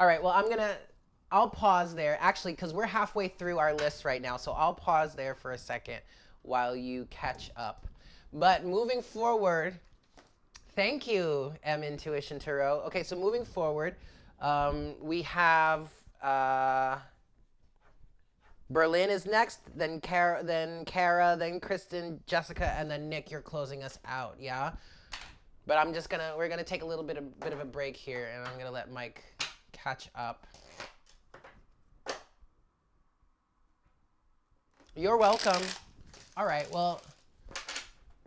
All right, well, I'll pause there, actually, because we're halfway through our list right now, so I'll pause there for a second while you catch up. But moving forward, thank you, M Intuition Tarot. Okay, so moving forward, we have Berlin is next, then Kara, then Kristen, Jessica, and then Nick. You're closing us out, yeah. But we're gonna take a bit of a break here, and I'm gonna let Mike catch up. You're welcome. All right, well,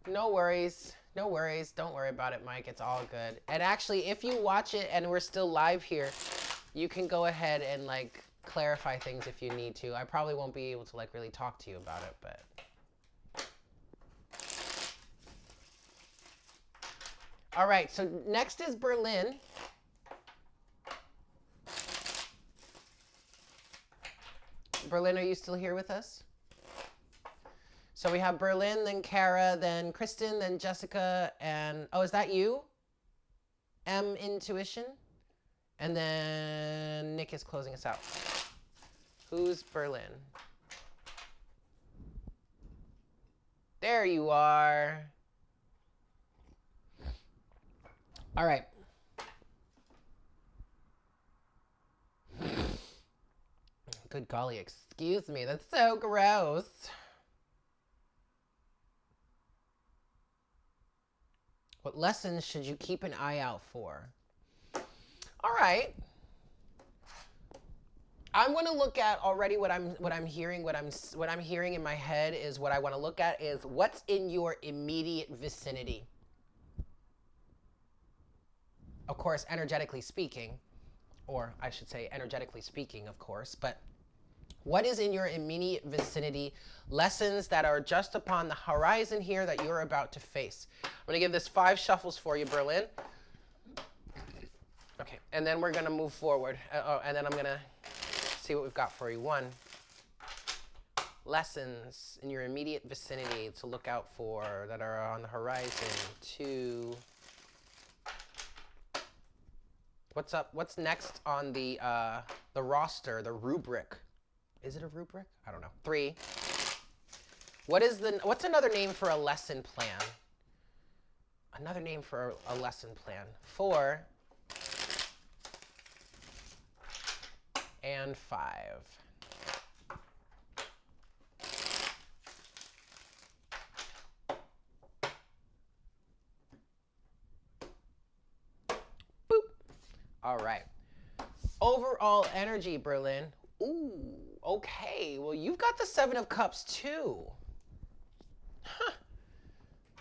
no worries. No worries. Don't worry about it, Mike. It's all good. And actually, if you watch it and we're still live here, you can go ahead and like clarify things if you need to. I probably won't be able to like really talk to you about it, but. All right, so next is Berlin. Berlin, are you still here with us? So we have Berlin, then Kara, then Kristen, then Jessica, and oh, is that you? M Intuition? And then Nick is closing us out. Who's Berlin? There you are. All right. Good golly, excuse me. That's so gross. What lessons should you keep an eye out for? All right. I'm going to look at already what I'm hearing. What I'm hearing in my head is what I want to look at is what's in your immediate vicinity. Of course, energetically speaking, or I should say energetically speaking, of course, but what is in your immediate vicinity? Lessons that are just upon the horizon here that you're about to face. I'm going to give this 5 shuffles for you, Berlin. Okay, and then we're going to move forward. And then I'm going to see what we've got for you. 1, lessons in your immediate vicinity to look out for that are on the horizon. 2, what's up? What's next on the roster, the rubric? Is it a rubric? I don't know. 3. What's another name for a lesson plan? Another name for a lesson plan. 4 and 5. Boop. All right. Overall energy, Berlin. Ooh, okay. Well, you've got the 7 of Cups too. Huh.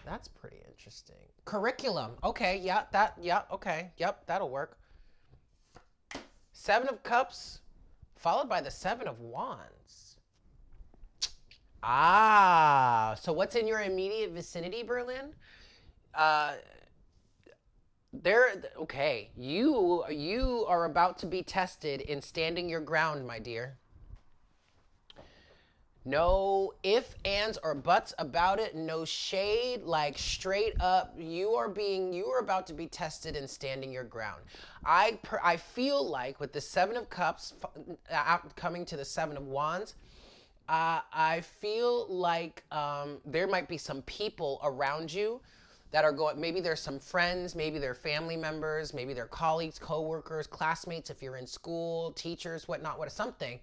That's pretty interesting. Curriculum. Okay, okay. Yep, that'll work. 7 of Cups followed by the 7 of Wands. Ah, so what's in your immediate vicinity, Berlin? Okay, you are about to be tested in standing your ground, my dear. No ifs, ands, or buts about it. No shade, like straight up. You are about to be tested in standing your ground. I feel like with the 7 of Cups coming to the 7 of Wands, I feel like there might be some people around you that are going, maybe there's some friends, maybe they're family members, maybe they're colleagues, coworkers, classmates, if you're in school, teachers, whatnot, something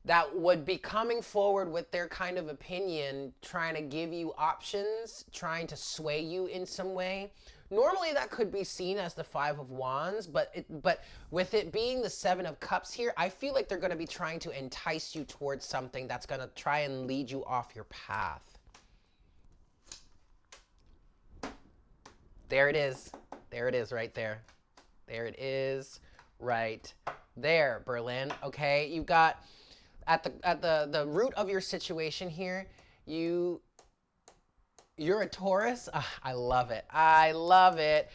that would be coming forward with their kind of opinion, trying to give you options, trying to sway you in some way. Normally that could be seen as the 5 of Wands, but with it being the 7 of Cups here, I feel like they're going to be trying to entice you towards something that's going to try and lead you off your path. There it is. There it is right there. There it is right there, Berlin. Okay, you got at the root of your situation here, you're a Taurus. I love it. I love it.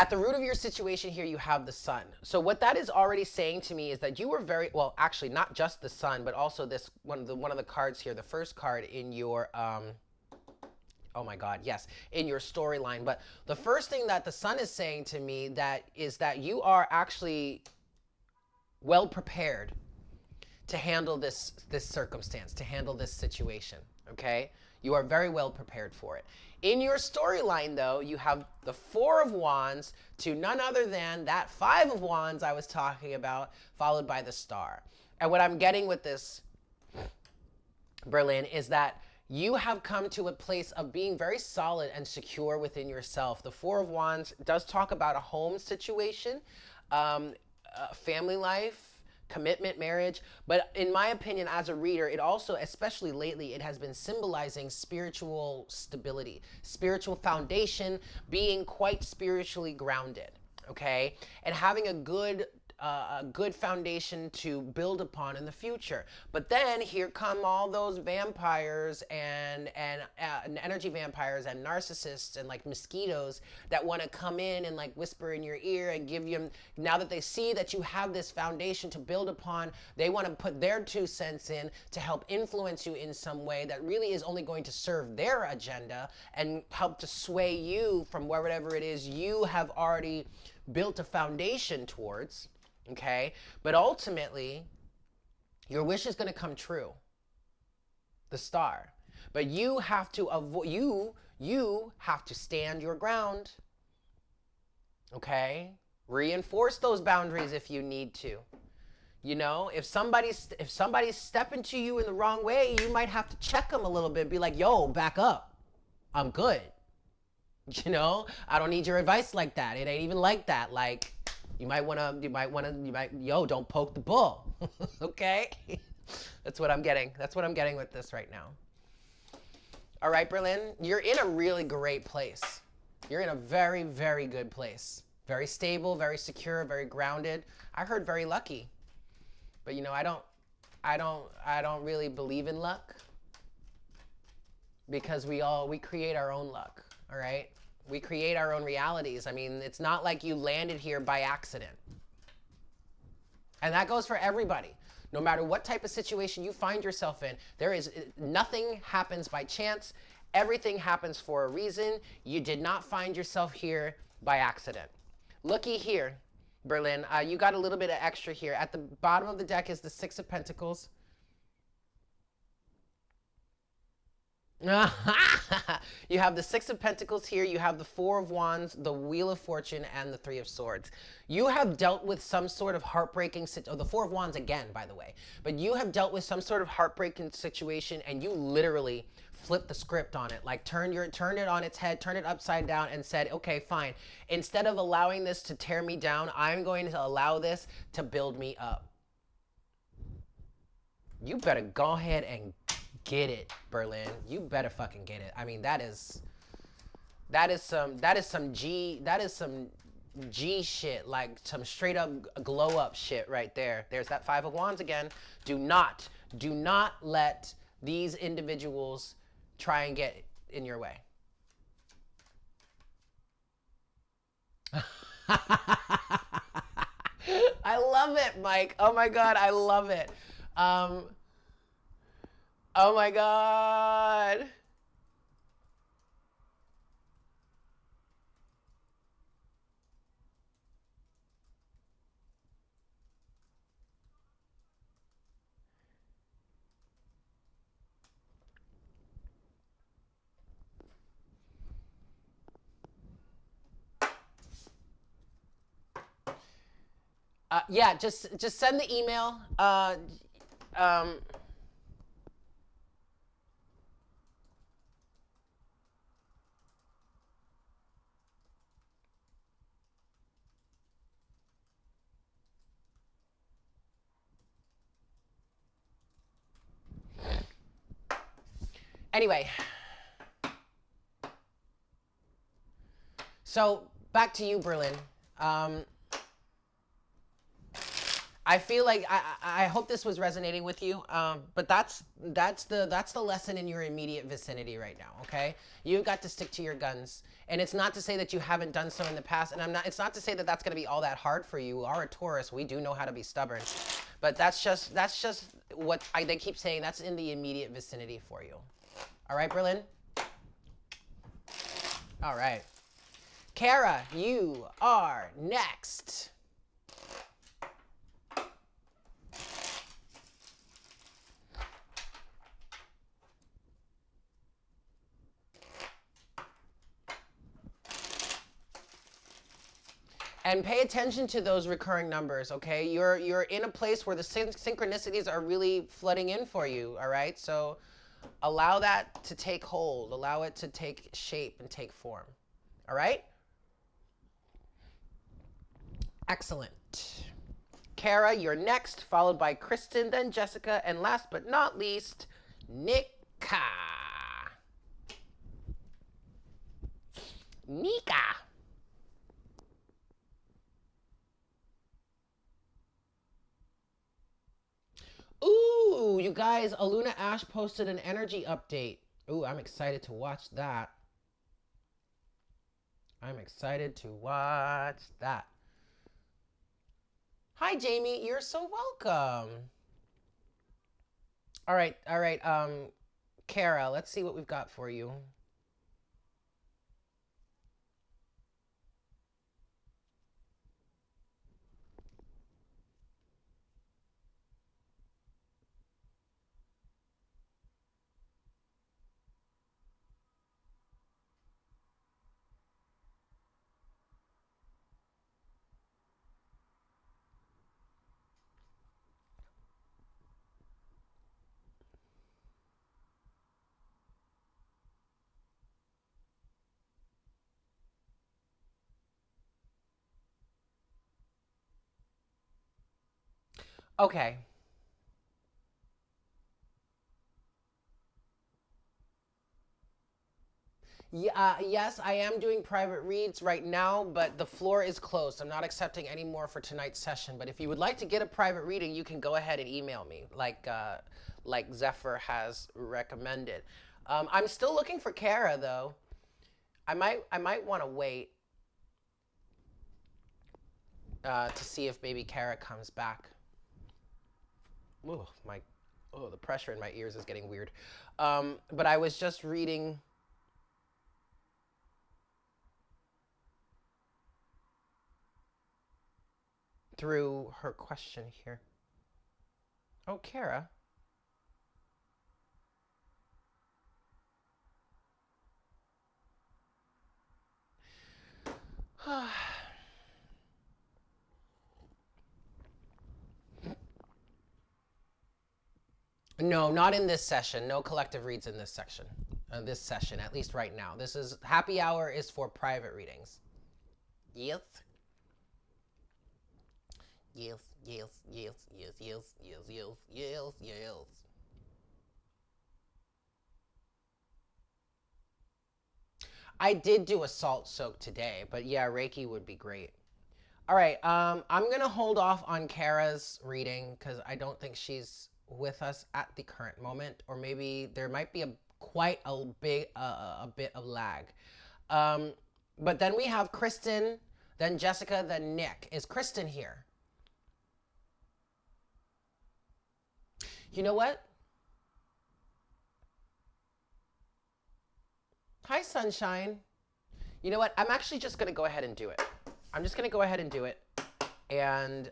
At the root of your situation here, you have the sun. So what that is already saying to me is that you were very, well, actually not just the sun, but also this one of the cards here, the first card in your, oh my God, yes, in your storyline. But the first thing that the sun is saying to me that is that you are actually well prepared to handle this circumstance, to handle this situation, okay? You are very well prepared for it. In your storyline, though, you have the Four of Wands to none other than that Five of Wands I was talking about, followed by the Star. And what I'm getting with this, Berlin, is that you have come to a place of being very solid and secure within yourself. The Four of Wands does talk about a home situation, family life, commitment, marriage. But in my opinion, as a reader, it also, especially lately, it has been symbolizing spiritual stability, spiritual foundation, being quite spiritually grounded, okay? And having a good foundation to build upon in the future. But then here come all those vampires and energy vampires and narcissists and like mosquitoes that want to come in and like whisper in your ear and give you, now that they see that you have this foundation to build upon, they want to put their 2 cents in to help influence you in some way that really is only going to serve their agenda and help to sway you from whatever it is you have already built a foundation towards. Okay, but ultimately, your wish is going to come true. The Star, but you have to avoid. You have to stand your ground. Okay, reinforce those boundaries if you need to. You know, if somebody's stepping to you in the wrong way, you might have to check them a little bit. Be like, yo, back up. I'm good. You know, I don't need your advice like that. It ain't even like that. Like. You might, yo, don't poke the bull, okay? That's what I'm getting. That's what I'm getting with this right now. All right, Berlin, you're in a really great place. You're in a very, very good place. Very stable, very secure, very grounded. I heard very lucky, but you know, I don't really believe in luck because we create our own luck, all right? We create our own realities. I mean, it's not like you landed here by accident. And that goes for everybody. No matter what type of situation you find yourself in, nothing happens by chance. Everything happens for a reason. You did not find yourself here by accident. Looky here, Berlin. You got a little bit of extra here. At the bottom of the deck is the Six of Pentacles. You have the Six of Pentacles here. You have the Four of Wands, the Wheel of Fortune, and the Three of Swords. You have dealt with some sort of heartbreaking the Four of Wands again, by the way. But you have dealt with some sort of heartbreaking situation, and you literally flipped the script on it. Like turned it on its head, turned it upside down, and said, okay, fine. Instead of allowing this to tear me down, I'm going to allow this to build me up. You better go ahead and get it, Berlin. You better fucking get it. I mean, that is some G shit, like some straight up glow up shit right there. There's that Five of Wands again. Do not let these individuals try and get in your way. I love it, Mike. Oh my God, I love it. Oh my God. Yeah, just send the email. Anyway, so back to you, Berlin. I feel like I hope this was resonating with you. But that's the lesson in your immediate vicinity right now. Okay, you got to stick to your guns, and it's not to say that you haven't done so in the past, and it's not to say that that's going to be all that hard for you. You are a Taurus. We do know how to be stubborn, but that's just what they keep saying. That's in the immediate vicinity for you. All right, Berlin. All right, Kara, you are next. And pay attention to those recurring numbers, okay? You're in a place where the synchronicities are really flooding in for you, all right? So allow that to take hold. Allow it to take shape and take form, all right? Excellent. Kara, you're next, followed by Kristen, then Jessica, and last but not least, Nika. Nika. Ooh, you guys, Aluna Ash posted an energy update. Ooh, I'm excited to watch that. I'm excited to watch that. Hi, Jamie. You're so welcome. All right. Kara, let's see what we've got for you. Okay. Yeah, yes, I am doing private reads right now, but the floor is closed. I'm not accepting any more for tonight's session. But if you would like to get a private reading, you can go ahead and email me, like Zephyr has recommended. I'm still looking for Kara though. I might want to wait to see if maybe Kara comes back. The pressure in my ears is getting weird. But I was just reading. Through her question here. Oh, Kara. No, not in this session. No collective reads in this section. This session, at least right now. This is happy hour is for private readings. Yes. Yes, yes, yes, yes, yes, yes, yes, yes, yes. I did do a salt soak today, but yeah, Reiki would be great. All right, I'm gonna hold off on Kara's reading because I don't think she's with us at the current moment, or maybe there might be quite a bit of lag. But then we have Kristen, then Jessica, then Nick. Is Kristen here? You know what? Hi, Sunshine. You know what? I'm actually just gonna go ahead and do it. I'm just gonna go ahead and do it, and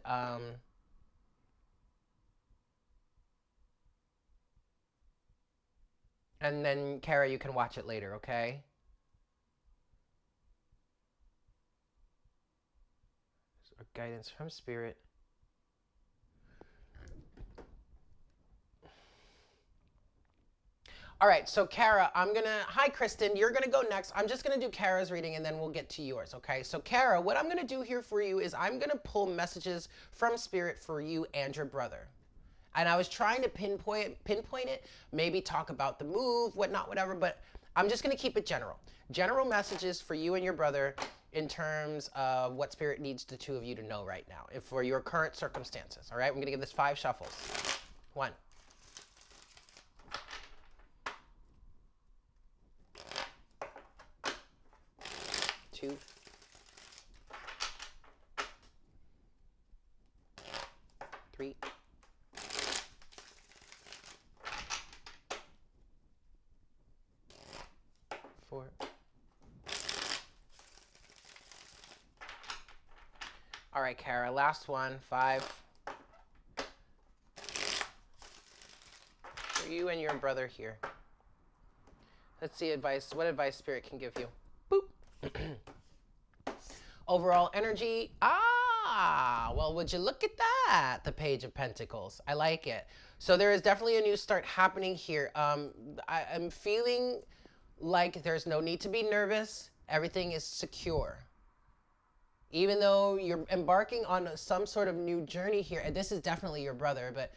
then Kara, you can watch it later, okay? So guidance from Spirit. All right, so Kara, hi Kristen, you're gonna go next. I'm just gonna do Kara's reading and then we'll get to yours, okay? So Kara, what I'm gonna do here for you is I'm gonna pull messages from Spirit for you and your brother. And I was trying to pinpoint it, maybe talk about the move, whatnot, whatever, but I'm just gonna keep it general. General messages for you and your brother in terms of what Spirit needs the two of you to know right now, if for your current circumstances. All right, I'm going to give this 5 shuffles. 1, 2, 3, 4. All right, Kara, last one, 5. For you and your brother here. Let's see what advice Spirit can give you. Boop. Overall energy. Well, would you look at that? The Page of Pentacles. I like it. So there is definitely a new start happening here. I'm feeling like there's no need to be nervous. Everything is secure. Even though you're embarking on some sort of new journey here, and this is definitely your brother, but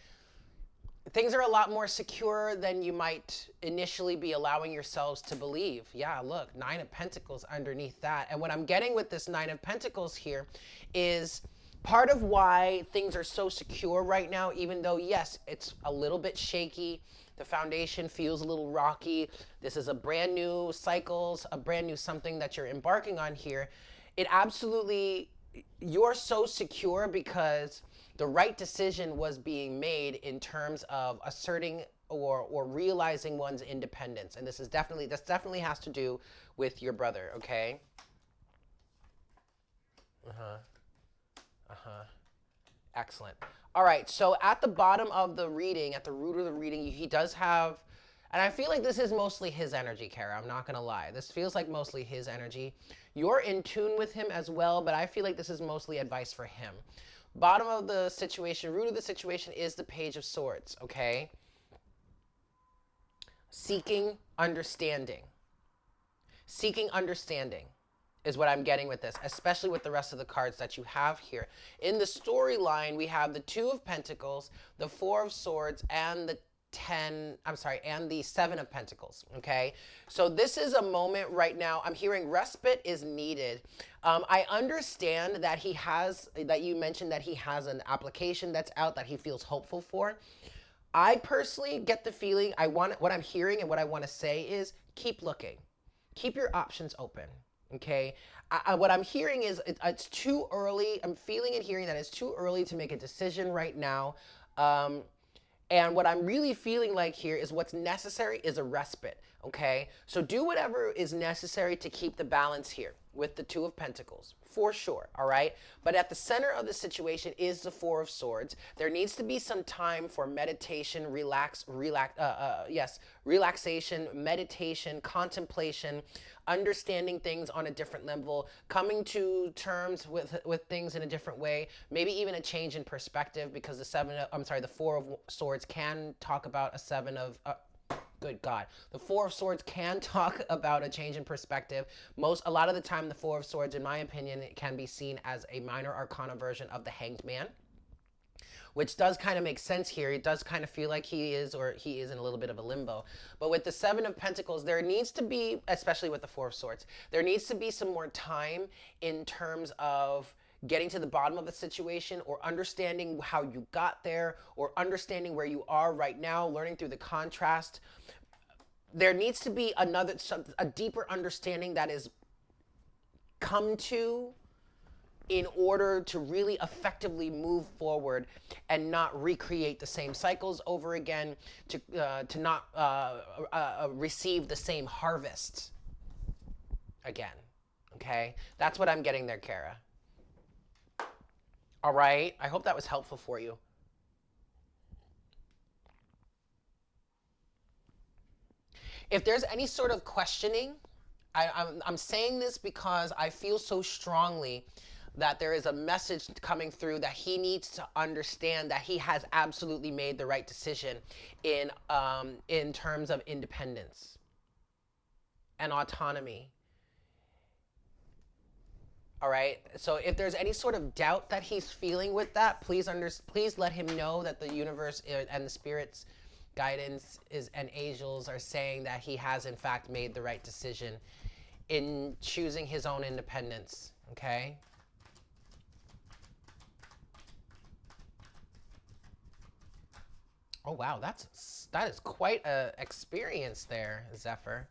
things are a lot more secure than you might initially be allowing yourselves to believe. Yeah, look, 9 of Pentacles underneath that. And what I'm getting with this 9 of Pentacles here is part of why things are so secure right now, even though, yes, it's a little bit shaky. The foundation feels a little rocky. This is a brand new cycles, a brand new something that you're embarking on here. It absolutely, you're so secure because the right decision was being made in terms of asserting or realizing one's independence. And this definitely has to do with your brother, okay? Excellent. All right, so at the bottom of the reading, at the root of the reading, he does have, and I feel like this is mostly his energy, Kara. I'm not going to lie. This feels like mostly his energy. You're in tune with him as well, but I feel like this is mostly advice for him. Bottom of the situation, root of the situation is the Page of Swords, okay? Seeking understanding. Seeking understanding is what I'm getting with this, especially with the rest of the cards that you have here. In the storyline, we have the 2 of Pentacles, the 4 of Swords, and the 7 of Pentacles, okay? So this is a moment right now, I'm hearing respite is needed. I understand that you mentioned that he has an application that's out that he feels hopeful for. I personally get the feeling, what I'm hearing and what I want to say is keep looking. Keep your options open, okay? What I'm hearing is it's too early. I'm feeling and hearing that it's too early to make a decision right now. And what I'm really feeling like here is what's necessary is a respite, okay? So do whatever is necessary to keep the balance here with the 2 of Pentacles, for sure, all right? But at the center of the situation is the 4 of Swords. There needs to be some time for meditation, relaxation, meditation, contemplation, understanding things on a different level, coming to terms with things in a different way, maybe even a change in perspective, because the 4 of Swords can talk about good God. The 4 of Swords can talk about a change in perspective. A lot of the time, the 4 of Swords, in my opinion, it can be seen as a minor arcana version of the Hanged Man, which does kind of make sense here. It does kind of feel like he is in a little bit of a limbo. But with the 7 of Pentacles, there needs to be, especially with the 4 of Swords, there needs to be some more time in terms of getting to the bottom of the situation, or understanding how you got there, or understanding where you are right now, learning through the contrast. There needs to be a deeper understanding that is come to in order to really effectively move forward and not recreate the same cycles over again, to not receive the same harvest again, okay? That's what I'm getting there, Kara. All right, I hope that was helpful for you. If there's any sort of questioning, I'm saying this because I feel so strongly that there is a message coming through that he needs to understand that he has absolutely made the right decision in terms of independence and autonomy. All right. So if there's any sort of doubt that he's feeling with that, please let him know that the universe and the spirits guidance and angels are saying that he has in fact made the right decision in choosing his own independence, okay? Oh wow, that is quite a experience there, Zephyr.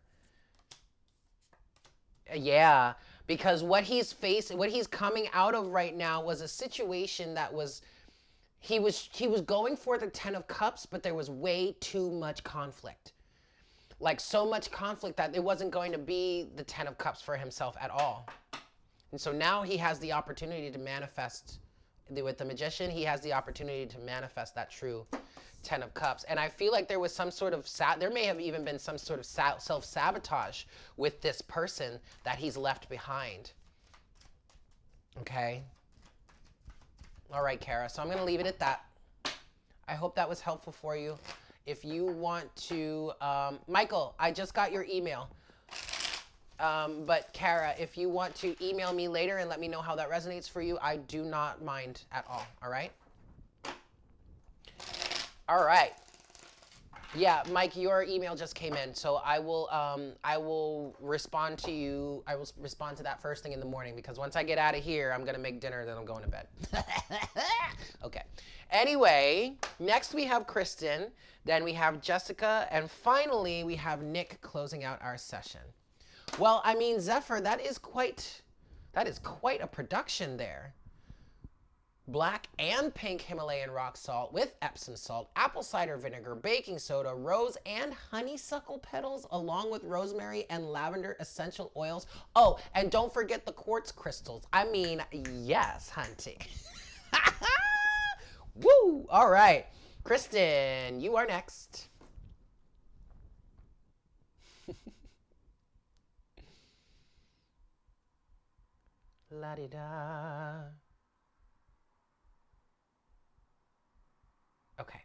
Yeah, because what he's facing, what he's coming out of right now was a situation that was he was going for the 10 of cups, but there was way too much conflict. Like so much conflict that it wasn't going to be the 10 of cups for himself at all. And so now he has the opportunity to manifest with the magician, he has the opportunity to manifest that true 10 of cups. And I feel like there was some sort of, there may have even been some sort of self-sabotage with this person that he's left behind. Okay. All right, Kara. So I'm going to leave it at that. I hope that was helpful for you. If you want to, Michael, I just got your email. But Kara, if you want to email me later and let me know how that resonates for you, I do not mind at all. All right? All right. Yeah, Mike, your email just came in, so I will respond to you. I will respond to that first thing in the morning because once I get out of here, I'm gonna make dinner, then I'm going to bed. Okay. Anyway, next we have Kristen, then we have Jessica, and finally we have Nick closing out our session. Well, I mean, Zephyr, that is quite a production there. Black and pink Himalayan rock salt with Epsom salt, apple cider vinegar, baking soda, rose and honeysuckle petals, along with rosemary and lavender essential oils. Oh, and don't forget the quartz crystals. I mean, yes, hunty. Woo! All right. Kristen, you are next. La-di-da. Okay.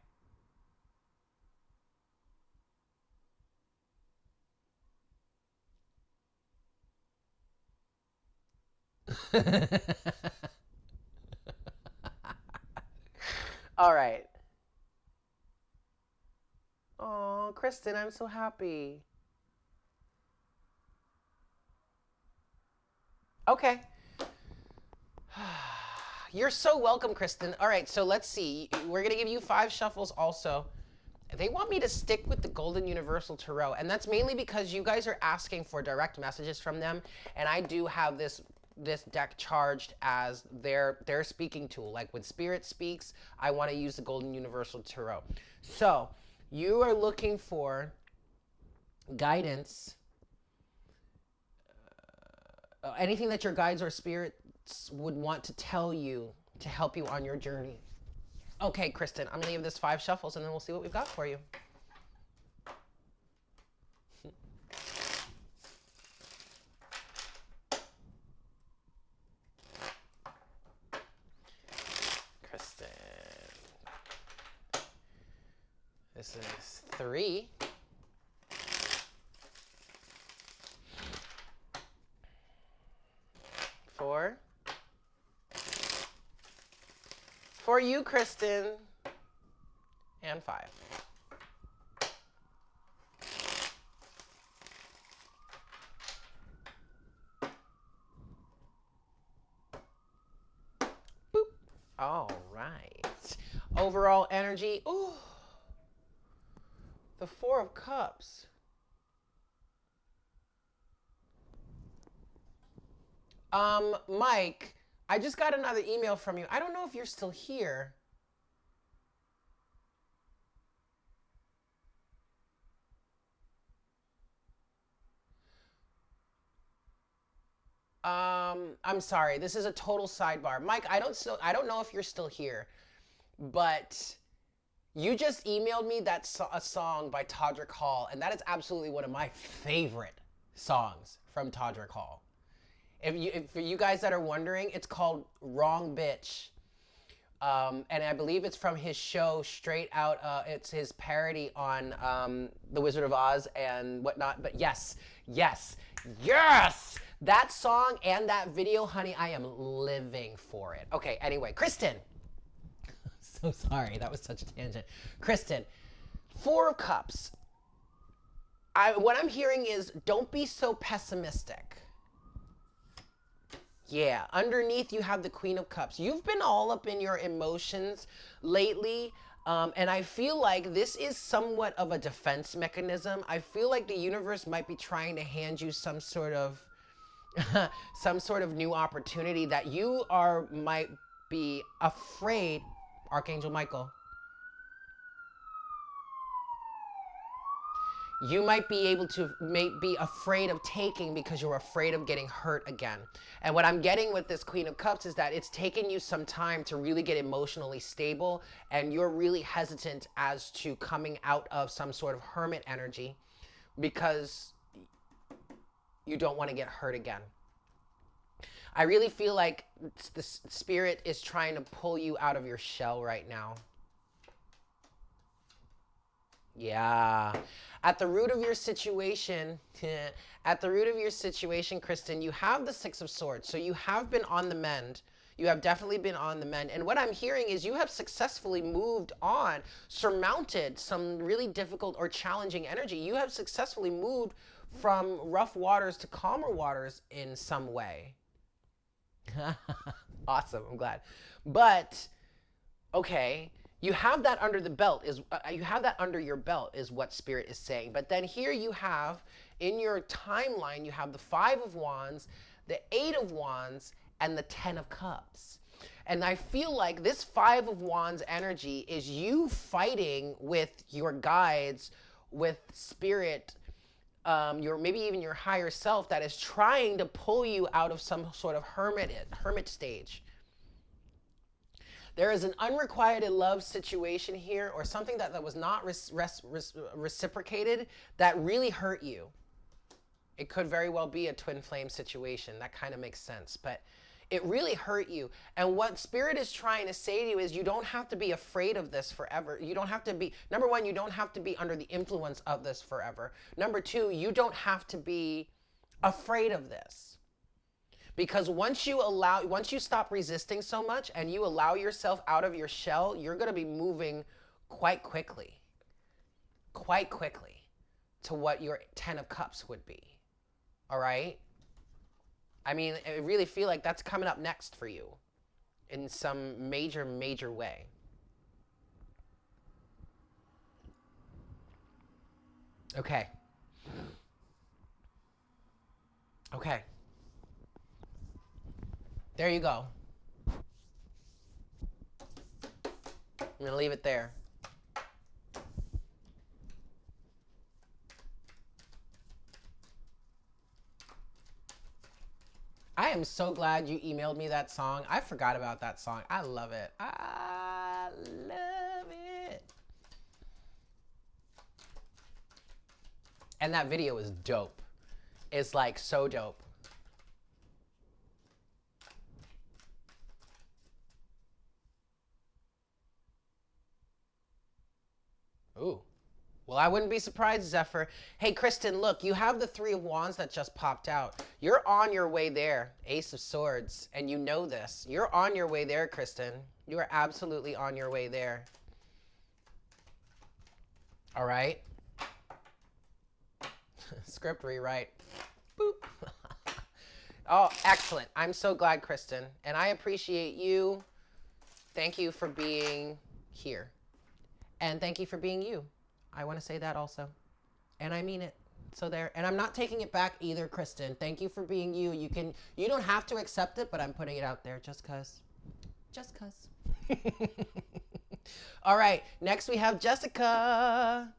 All right. Oh, Kristen, I'm so happy. Okay. You're so welcome, Kristen. All right, so let's see. We're going to give you 5 shuffles also. They want me to stick with the Golden Universal Tarot, and that's mainly because you guys are asking for direct messages from them, and I do have this deck charged as their speaking tool. Like when Spirit speaks, I want to use the Golden Universal Tarot. So you are looking for guidance, anything that your guides or spirits would want to tell you to help you on your journey. Okay, Kristen, I'm going to give this 5 shuffles, and then we'll see what we've got for you. Kristen. This is 3. 4. For you, Kristen. And 5. Boop. All right. Overall energy. Ooh. The 4 of Cups. Mike, I just got another email from you. I don't know if you're still here. I'm sorry. This is a total sidebar. Mike, I don't know if you're still here, but you just emailed me a song by Todrick Hall, and that is absolutely one of my favorite songs from Todrick Hall. If for you guys that are wondering, it's called Wrong Bitch. And I believe it's from his show Straight Out. It's his parody on The Wizard of Oz and whatnot. But yes, yes, yes! That song and that video, honey, I am living for it. Okay, anyway, Kristen. So sorry, that was such a tangent. Kristen, 4 of Cups. What I'm hearing is don't be so pessimistic. Yeah, underneath you have the Queen of Cups. You've been all up in your emotions lately. And I feel like this is somewhat of a defense mechanism. I feel like the universe might be trying to hand you some sort of some sort of new opportunity that you are might be afraid, Archangel Michael, you might be able to may be afraid of taking because you're afraid of getting hurt again. And what I'm getting with this Queen of Cups is that it's taken you some time to really get emotionally stable, and you're really hesitant as to coming out of some sort of hermit energy because you don't want to get hurt again. I really feel like the spirit is trying to pull you out of your shell right now. Yeah. At the root of your situation, at the root of your situation, Kristen, you have the Six of Swords. So you have been on the mend. You have definitely been on the mend. And what I'm hearing is you have successfully moved on, surmounted some really difficult or challenging energy. You have successfully moved from rough waters to calmer waters in some way. Awesome. I'm glad. But, okay. You have that under the belt is you have that under your belt is what spirit is saying. But then here you have in your timeline, you have the 5 of Wands, the 8 of Wands, and the 10 of Cups. And I feel like this 5 of Wands energy is you fighting with your guides, with spirit, your maybe even your higher self that is trying to pull you out of some sort of hermit stage. There is an unrequited love situation here, or something that was not reciprocated that really hurt you. It could very well be a twin flame situation. That kind of makes sense. But it really hurt you. And what spirit is trying to say to you is you don't have to be afraid of this forever. You don't have to be, number one, you don't have to be under the influence of this forever. Number two, you don't have to be afraid of this. Because once you stop resisting so much and you allow yourself out of your shell, you're going to be moving quite quickly to what your 10 of Cups would be. All right? I mean, I really feel like that's coming up next for you in some major way. Okay. Okay. There you go. I'm going to leave it there. I am so glad you emailed me that song. I forgot about that song. I love it. I love it. And that video is dope. It's like so dope. Ooh. Well, I wouldn't be surprised, Zephyr. Hey, Kristen, look, you have the 3 of Wands that just popped out. You're on your way there, Ace of Swords, and you know this. You're on your way there, Kristen. You are absolutely on your way there. All right? Script rewrite. Boop. Oh, excellent. I'm so glad, Kristen. And I appreciate you. Thank you for being here. And thank you for being you. I want to say that also. And I mean it. So there. And I'm not taking it back either, Kristen. Thank you for being you. You don't have to accept it, but I'm putting it out there just cuz. Just cuz. All right. Next we have Jessica.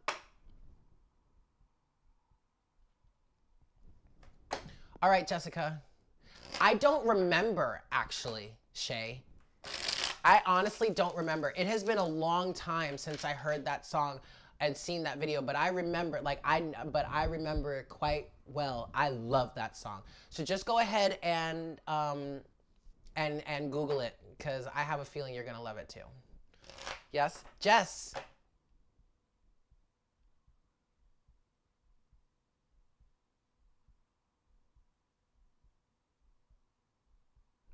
All right, Jessica. I don't remember, actually, Shay. I honestly don't remember. It has been a long time since I heard that song and seen that video, but I remember, I remember it quite well. I love that song. So just go ahead and Google it, because I have a feeling you're gonna love it too. Yes, Jess.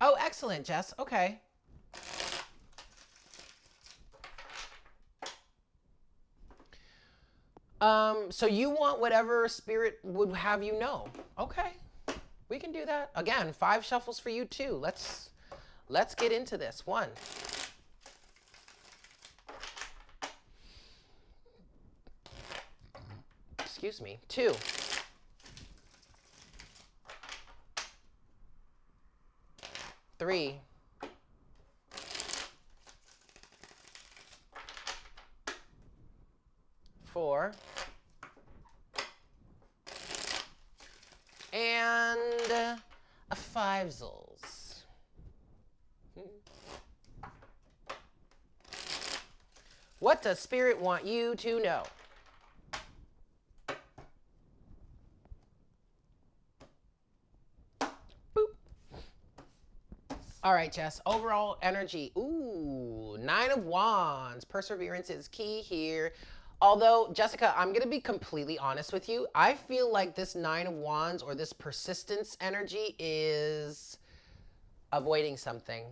Oh, excellent, Jess. Okay. So you want whatever spirit would have you know. Okay. We can do that. Again, 5 shuffles for you too. Let's get into this. 1. Excuse me. 2. 3. 4. And a 5 Zolls. What does Spirit want you to know? Boop. All right, Jess. Overall energy. Ooh, 9 of Wands. Perseverance is key here. Although, Jessica, I'm going to be completely honest with you. I feel like this 9 of Wands or this persistence energy is avoiding something.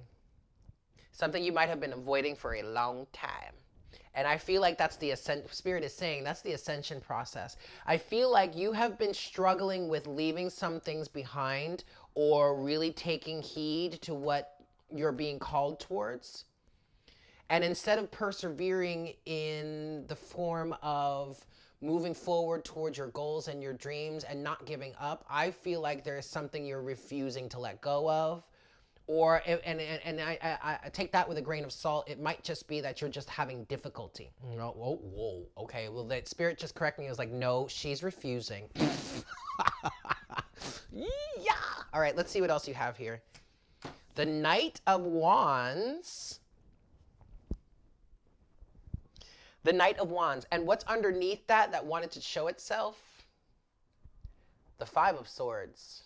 Something you might have been avoiding for a long time. And I feel like that's the Spirit is saying that's the ascension process. I feel like you have been struggling with leaving some things behind or really taking heed to what you're being called towards. And instead of persevering in the form of moving forward towards your goals and your dreams and not giving up, I feel like there is something you're refusing to let go of. Or, and I take that with a grain of salt. It might just be that you're just having difficulty. Whoa, okay. Well, the Spirit just corrected me. It was like, no, she's refusing. Yeah. All right, let's see what else you have here. The Knight of Wands. The Knight of Wands. And what's underneath that wanted to show itself? The 5 of Swords.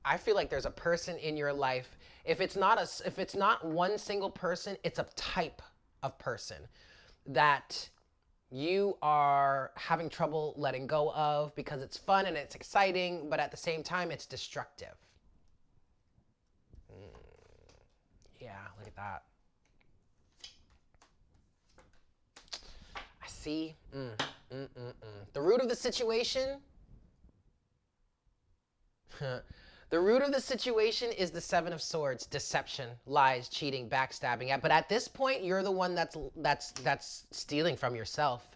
I feel like there's a person in your life. If it's not one single person, it's a type of person that you are having trouble letting go of because it's fun and it's exciting, but at the same time, it's destructive. Yeah, look at that. I see. The root of the situation. The root of the situation is the 7 of Swords, deception, lies, cheating, backstabbing. But at this point, you're the one that's stealing from yourself.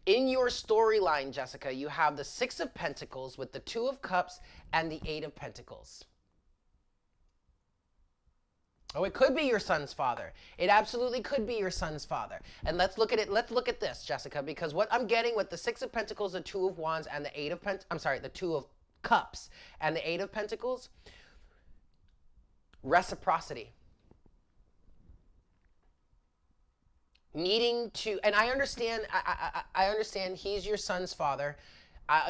In your storyline, Jessica, you have the 6 of Pentacles with the 2 of Cups and the 8 of Pentacles. Oh, it could be your son's father. It absolutely could be your son's father. And let's look at it. Let's look at this, Jessica, because what I'm getting with the 6 of Pentacles, the 2 of Wands, and the 8 of the 2 of Cups and the 8 of Pentacles, reciprocity. Needing to, and I understand, I understand he's your son's father.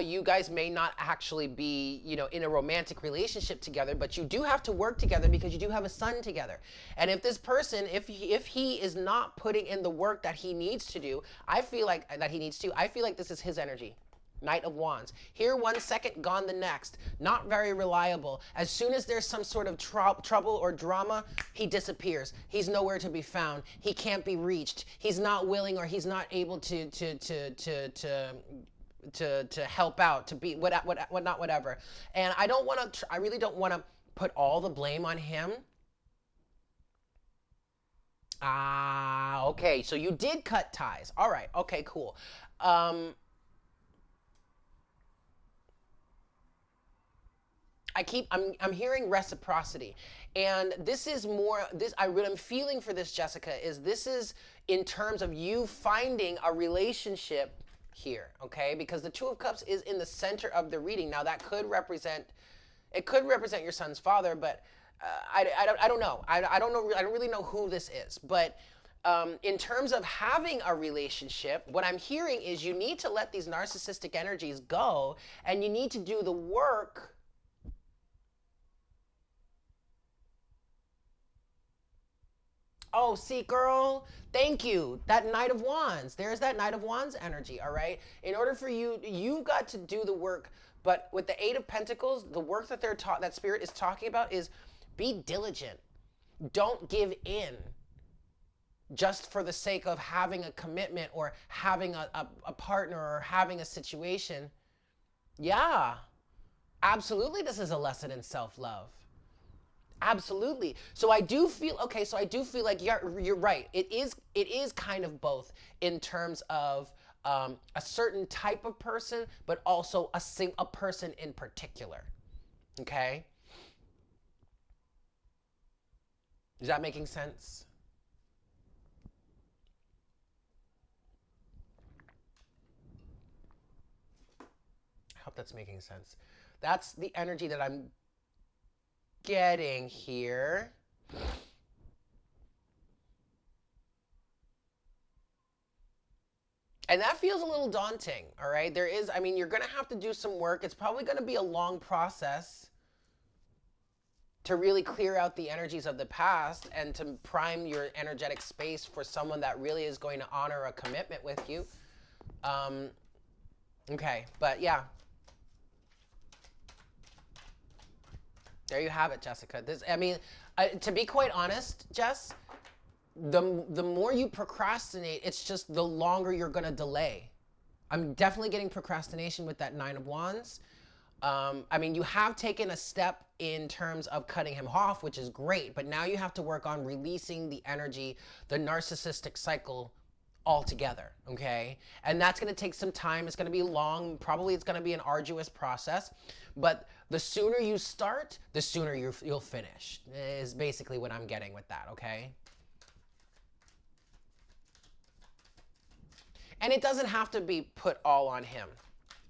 You guys may not actually be, in a romantic relationship together, but you do have to work together because you do have a son together. And if this person, if he is not putting in the work that he needs to do, I feel like this is his energy. Knight of Wands. Here 1 second, gone the next. Not very reliable. As soon as there's some sort of trouble or drama, he disappears. He's nowhere to be found. He can't be reached. He's not willing or he's not able to help out, to be whatever. And I really don't want to put all the blame on him. Okay. So you did cut ties. All right. Okay, cool. I'm hearing reciprocity, and this is more, what I'm feeling for this, Jessica, this is in terms of you finding a relationship here, okay? Because the 2 of Cups is in the center of the reading. Now that could represent your son's father, but I don't know. I don't know. I don't really know who this is, but in terms of having a relationship, what I'm hearing is you need to let these narcissistic energies go, and you need to do the work. Oh, see, girl, thank you. That Knight of Wands. There's that Knight of Wands energy, all right? In order for you've got to do the work. But with the 8 of Pentacles, the work that that Spirit is talking about is be diligent. Don't give in just for the sake of having a commitment or having a partner or having a situation. Yeah. Absolutely, this is a lesson in self-love. Absolutely. So I do feel okay. So I do feel like you're right. It is kind of both in terms of a certain type of person, but also a person in particular. Okay. Is that making sense? I hope that's making sense. That's the energy that I'm getting here. And that feels a little daunting, all right? There is, I mean, you're going to have to do some work. It's probably going to be a long process to really clear out the energies of the past and to prime your energetic space for someone that really is going to honor a commitment with you. Okay, but yeah. There you have it, Jessica. I mean, to be quite honest, Jess, the more you procrastinate, it's just the longer you're going to delay. I'm definitely getting procrastination with that Nine of Wands. I mean, you have taken a step in terms of cutting him off, which is great, but now you have to work on releasing the energy, the narcissistic cycle altogether, okay? And that's going to take some time. It's going to be long. Probably it's going to be an arduous process, but the sooner you start, the sooner you'll finish, is basically what I'm getting with that, okay? And it doesn't have to be put all on him.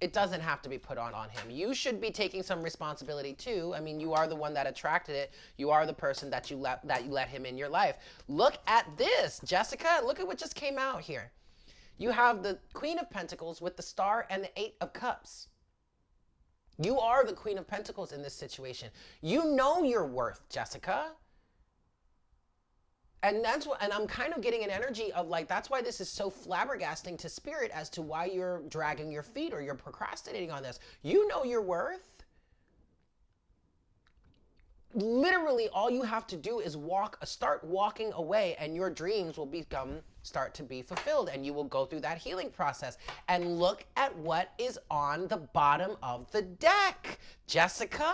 It doesn't have to be put on him. You should be taking some responsibility too. I mean, you are the one that attracted it. You are the person that you let him in your life. Look at this, Jessica. Look at what just came out here. You have the Queen of Pentacles with the Star and the Eight of Cups. You are the Queen of Pentacles in this situation. You know your worth, Jessica. And and I'm kind of getting an energy of like, that's why this is so flabbergasting to spirit as to why you're dragging your feet or you're procrastinating on this. You know your worth. Literally, all you have to do is start walking away, and your dreams will start to be fulfilled, and you will go through that healing process. And look at what is on the bottom of the deck, Jessica.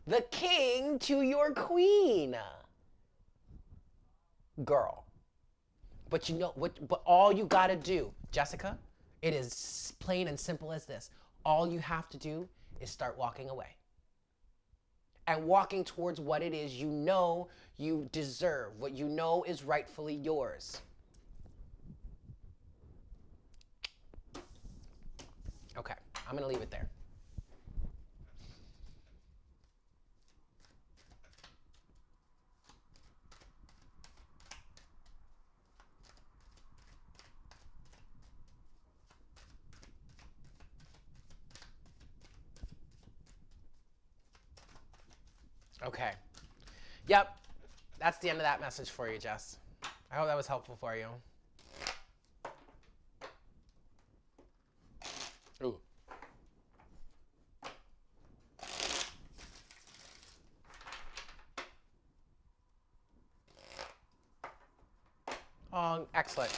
The king to your queen. Girl. But you know what? But all you got to do, Jessica, it is plain and simple as this. All you have to do is start walking away. And walking towards what it is you know you deserve, what you know is rightfully yours. Okay, I'm going to leave it there. Okay. Yep. That's the end of that message for you, Jess. I hope that was helpful for you. Ooh. Oh, excellent.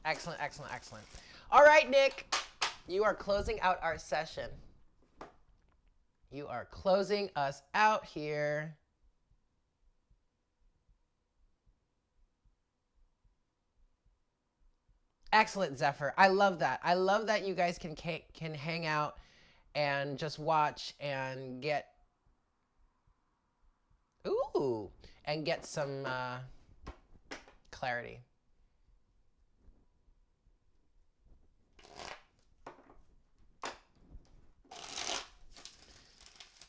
Excellent, excellent, excellent. All right, Nick. You are closing out our session. You are closing us out here. Excellent, Zephyr. I love that. I love that you guys can hang out and just watch and get some clarity.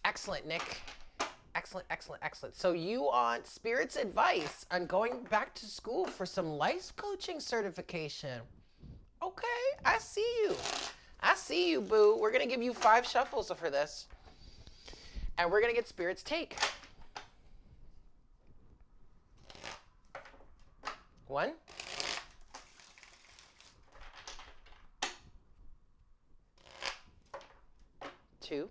Excellent, Nick. Excellent, excellent, excellent. So you want Spirit's advice on going back to school for some life coaching certification. Okay, I see you. I see you, boo. We're going to give you 5 shuffles for this. And we're going to get Spirit's take. 1. 2.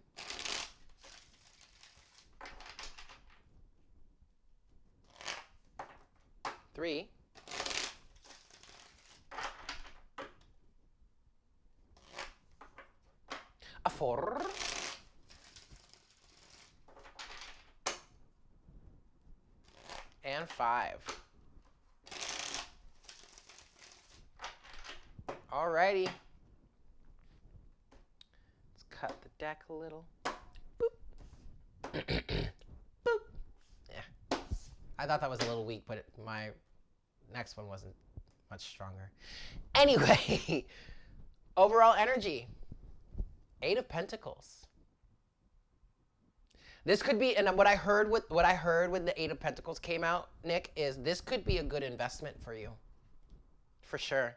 3. 4. of 5. Alrighty. Let's cut the deck a little. Boop. Boop. Yeah. I thought that was a little weak, but my next one wasn't much stronger. Anyway, overall energy. 8 of Pentacles. This could be, and what I heard when the 8 of Pentacles came out, Nick, is this could be a good investment for you. For sure.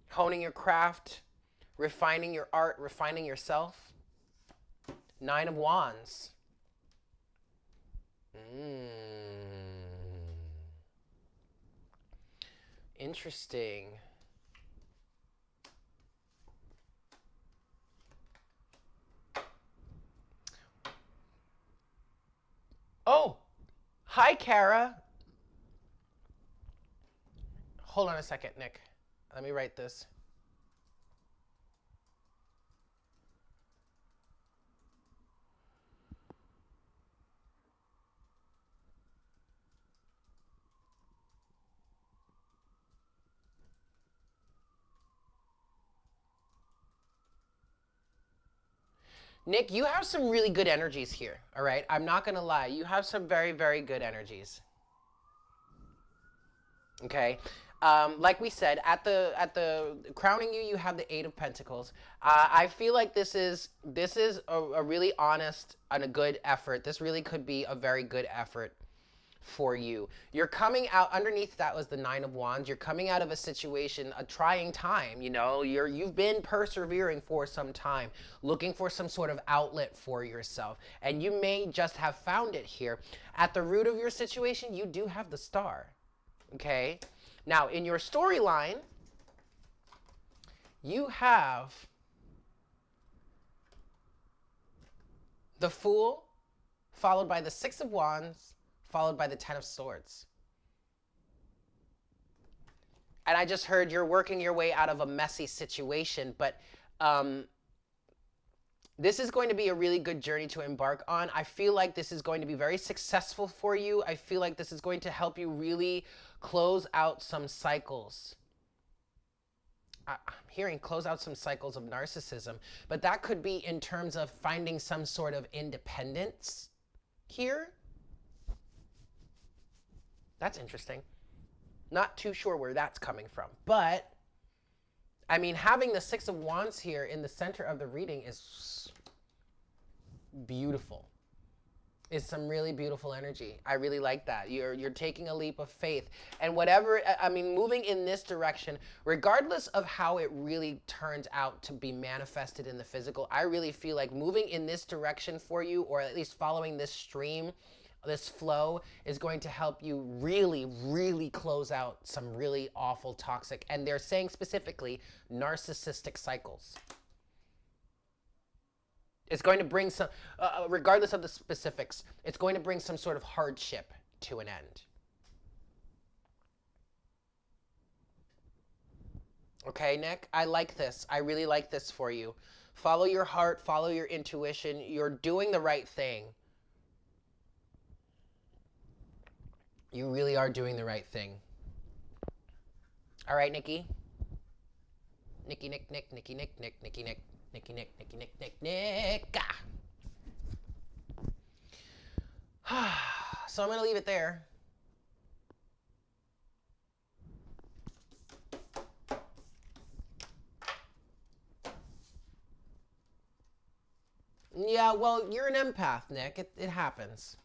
Honing your craft, refining your art, refining yourself. 9 of Wands. Interesting. Oh, hi, Kara. Hold on a second, Nick. Let me write this. Nick, you have some really good energies here, all right? I'm not going to lie. You have some very, very good energies. Okay? Like we said, at the crowning you have the 8 of Pentacles. I feel like this is a really honest and a good effort. This really could be a very good effort for you. You're coming out, underneath that was the 9 of Wands. You're coming out of a situation, a trying time, you know. You've been persevering for some time, looking for some sort of outlet for yourself, and you may just have found it here. At the root of your situation, you do have the Star. Okay? Now, in your storyline, you have the Fool, followed by the 6 of Wands, followed by the 10 of Swords. And I just heard you're working your way out of a messy situation, but this is going to be a really good journey to embark on. I feel like this is going to be very successful for you. I feel like this is going to help you really close out some cycles. I'm hearing close out some cycles of narcissism, but that could be in terms of finding some sort of independence here. That's interesting. Not too sure where that's coming from, but I mean, having the 6 of Wands here in the center of the reading is beautiful. Is some really beautiful energy. I really like that. You're taking a leap of faith. And whatever, I mean, moving in this direction, regardless of how it really turns out to be manifested in the physical, I really feel like moving in this direction for you, or at least following this stream, this flow, is going to help you really, really close out some really awful, toxic, and they're saying specifically, narcissistic cycles. It's going to bring some, regardless of the specifics, it's going to bring some sort of hardship to an end. Okay, Nick, I like this. I really like this for you. Follow your heart, follow your intuition. You're doing the right thing. You really are doing the right thing. All right, Nikki. Nikki, Nick, Nick, Nikki, Nick, Nick, Nikki, Nick, Nikki, Nick, Nikki, Nick, Nick, Nick. So I'm going to leave it there. Yeah, well, you're an empath, Nick. It happens.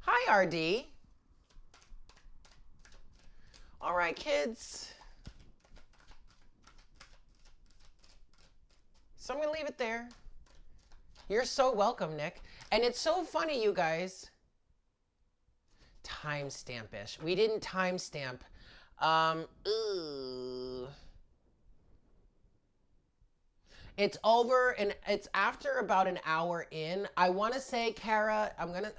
Hi, RD. All right, kids. So I'm going to leave it there. You're so welcome, Nick. And it's so funny, you guys. Timestamp-ish. We didn't timestamp. It's over, and it's after about an hour in. I want to say, Kara, I'm going to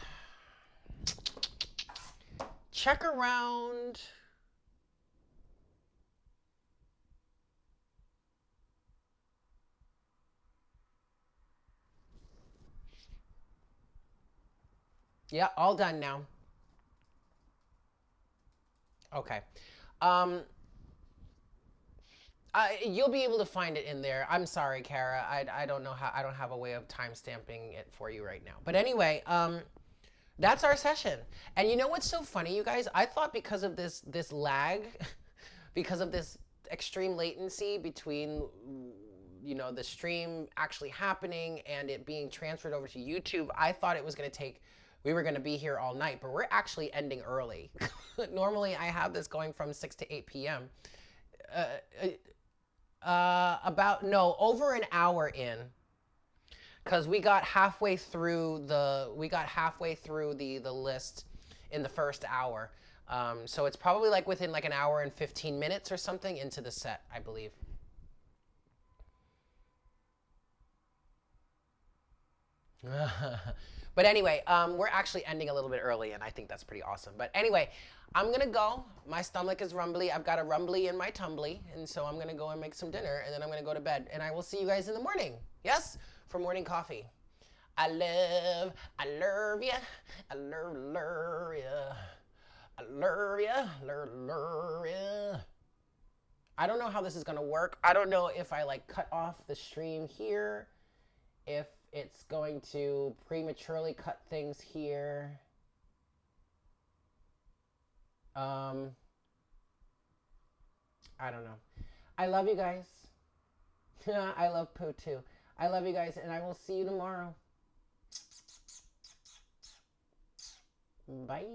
check around. Yeah, all done now. Okay. Um, you'll be able to find it in there. I'm sorry, Kara. I don't know how. I don't have a way of time stamping it for you right now. But anyway, that's our session. And you know what's so funny, you guys? I thought because of this lag, because of this extreme latency between the stream actually happening and it being transferred over to YouTube, I thought it was going to take, we were going to be here all night, but we're actually ending early. Normally I have this going from 6 to 8 p.m. Over an hour in, because we got halfway through the list in the first hour. So it's probably like within like an hour and 15 minutes or something into the set, I believe. But anyway, we're actually ending a little bit early, and I think that's pretty awesome. But anyway, I'm gonna go. My stomach is rumbly. I've got a rumbly in my tumbly, and so I'm gonna go and make some dinner, and then I'm gonna go to bed. And I will see you guys in the morning. Yes, for morning coffee. I love you, I love you, I love you, love you. I don't know how this is gonna work. I don't know if I like cut off the stream here, if it's going to prematurely cut things here. I don't know. I love you guys. I love Pooh too. I love you guys, and I will see you tomorrow. Bye.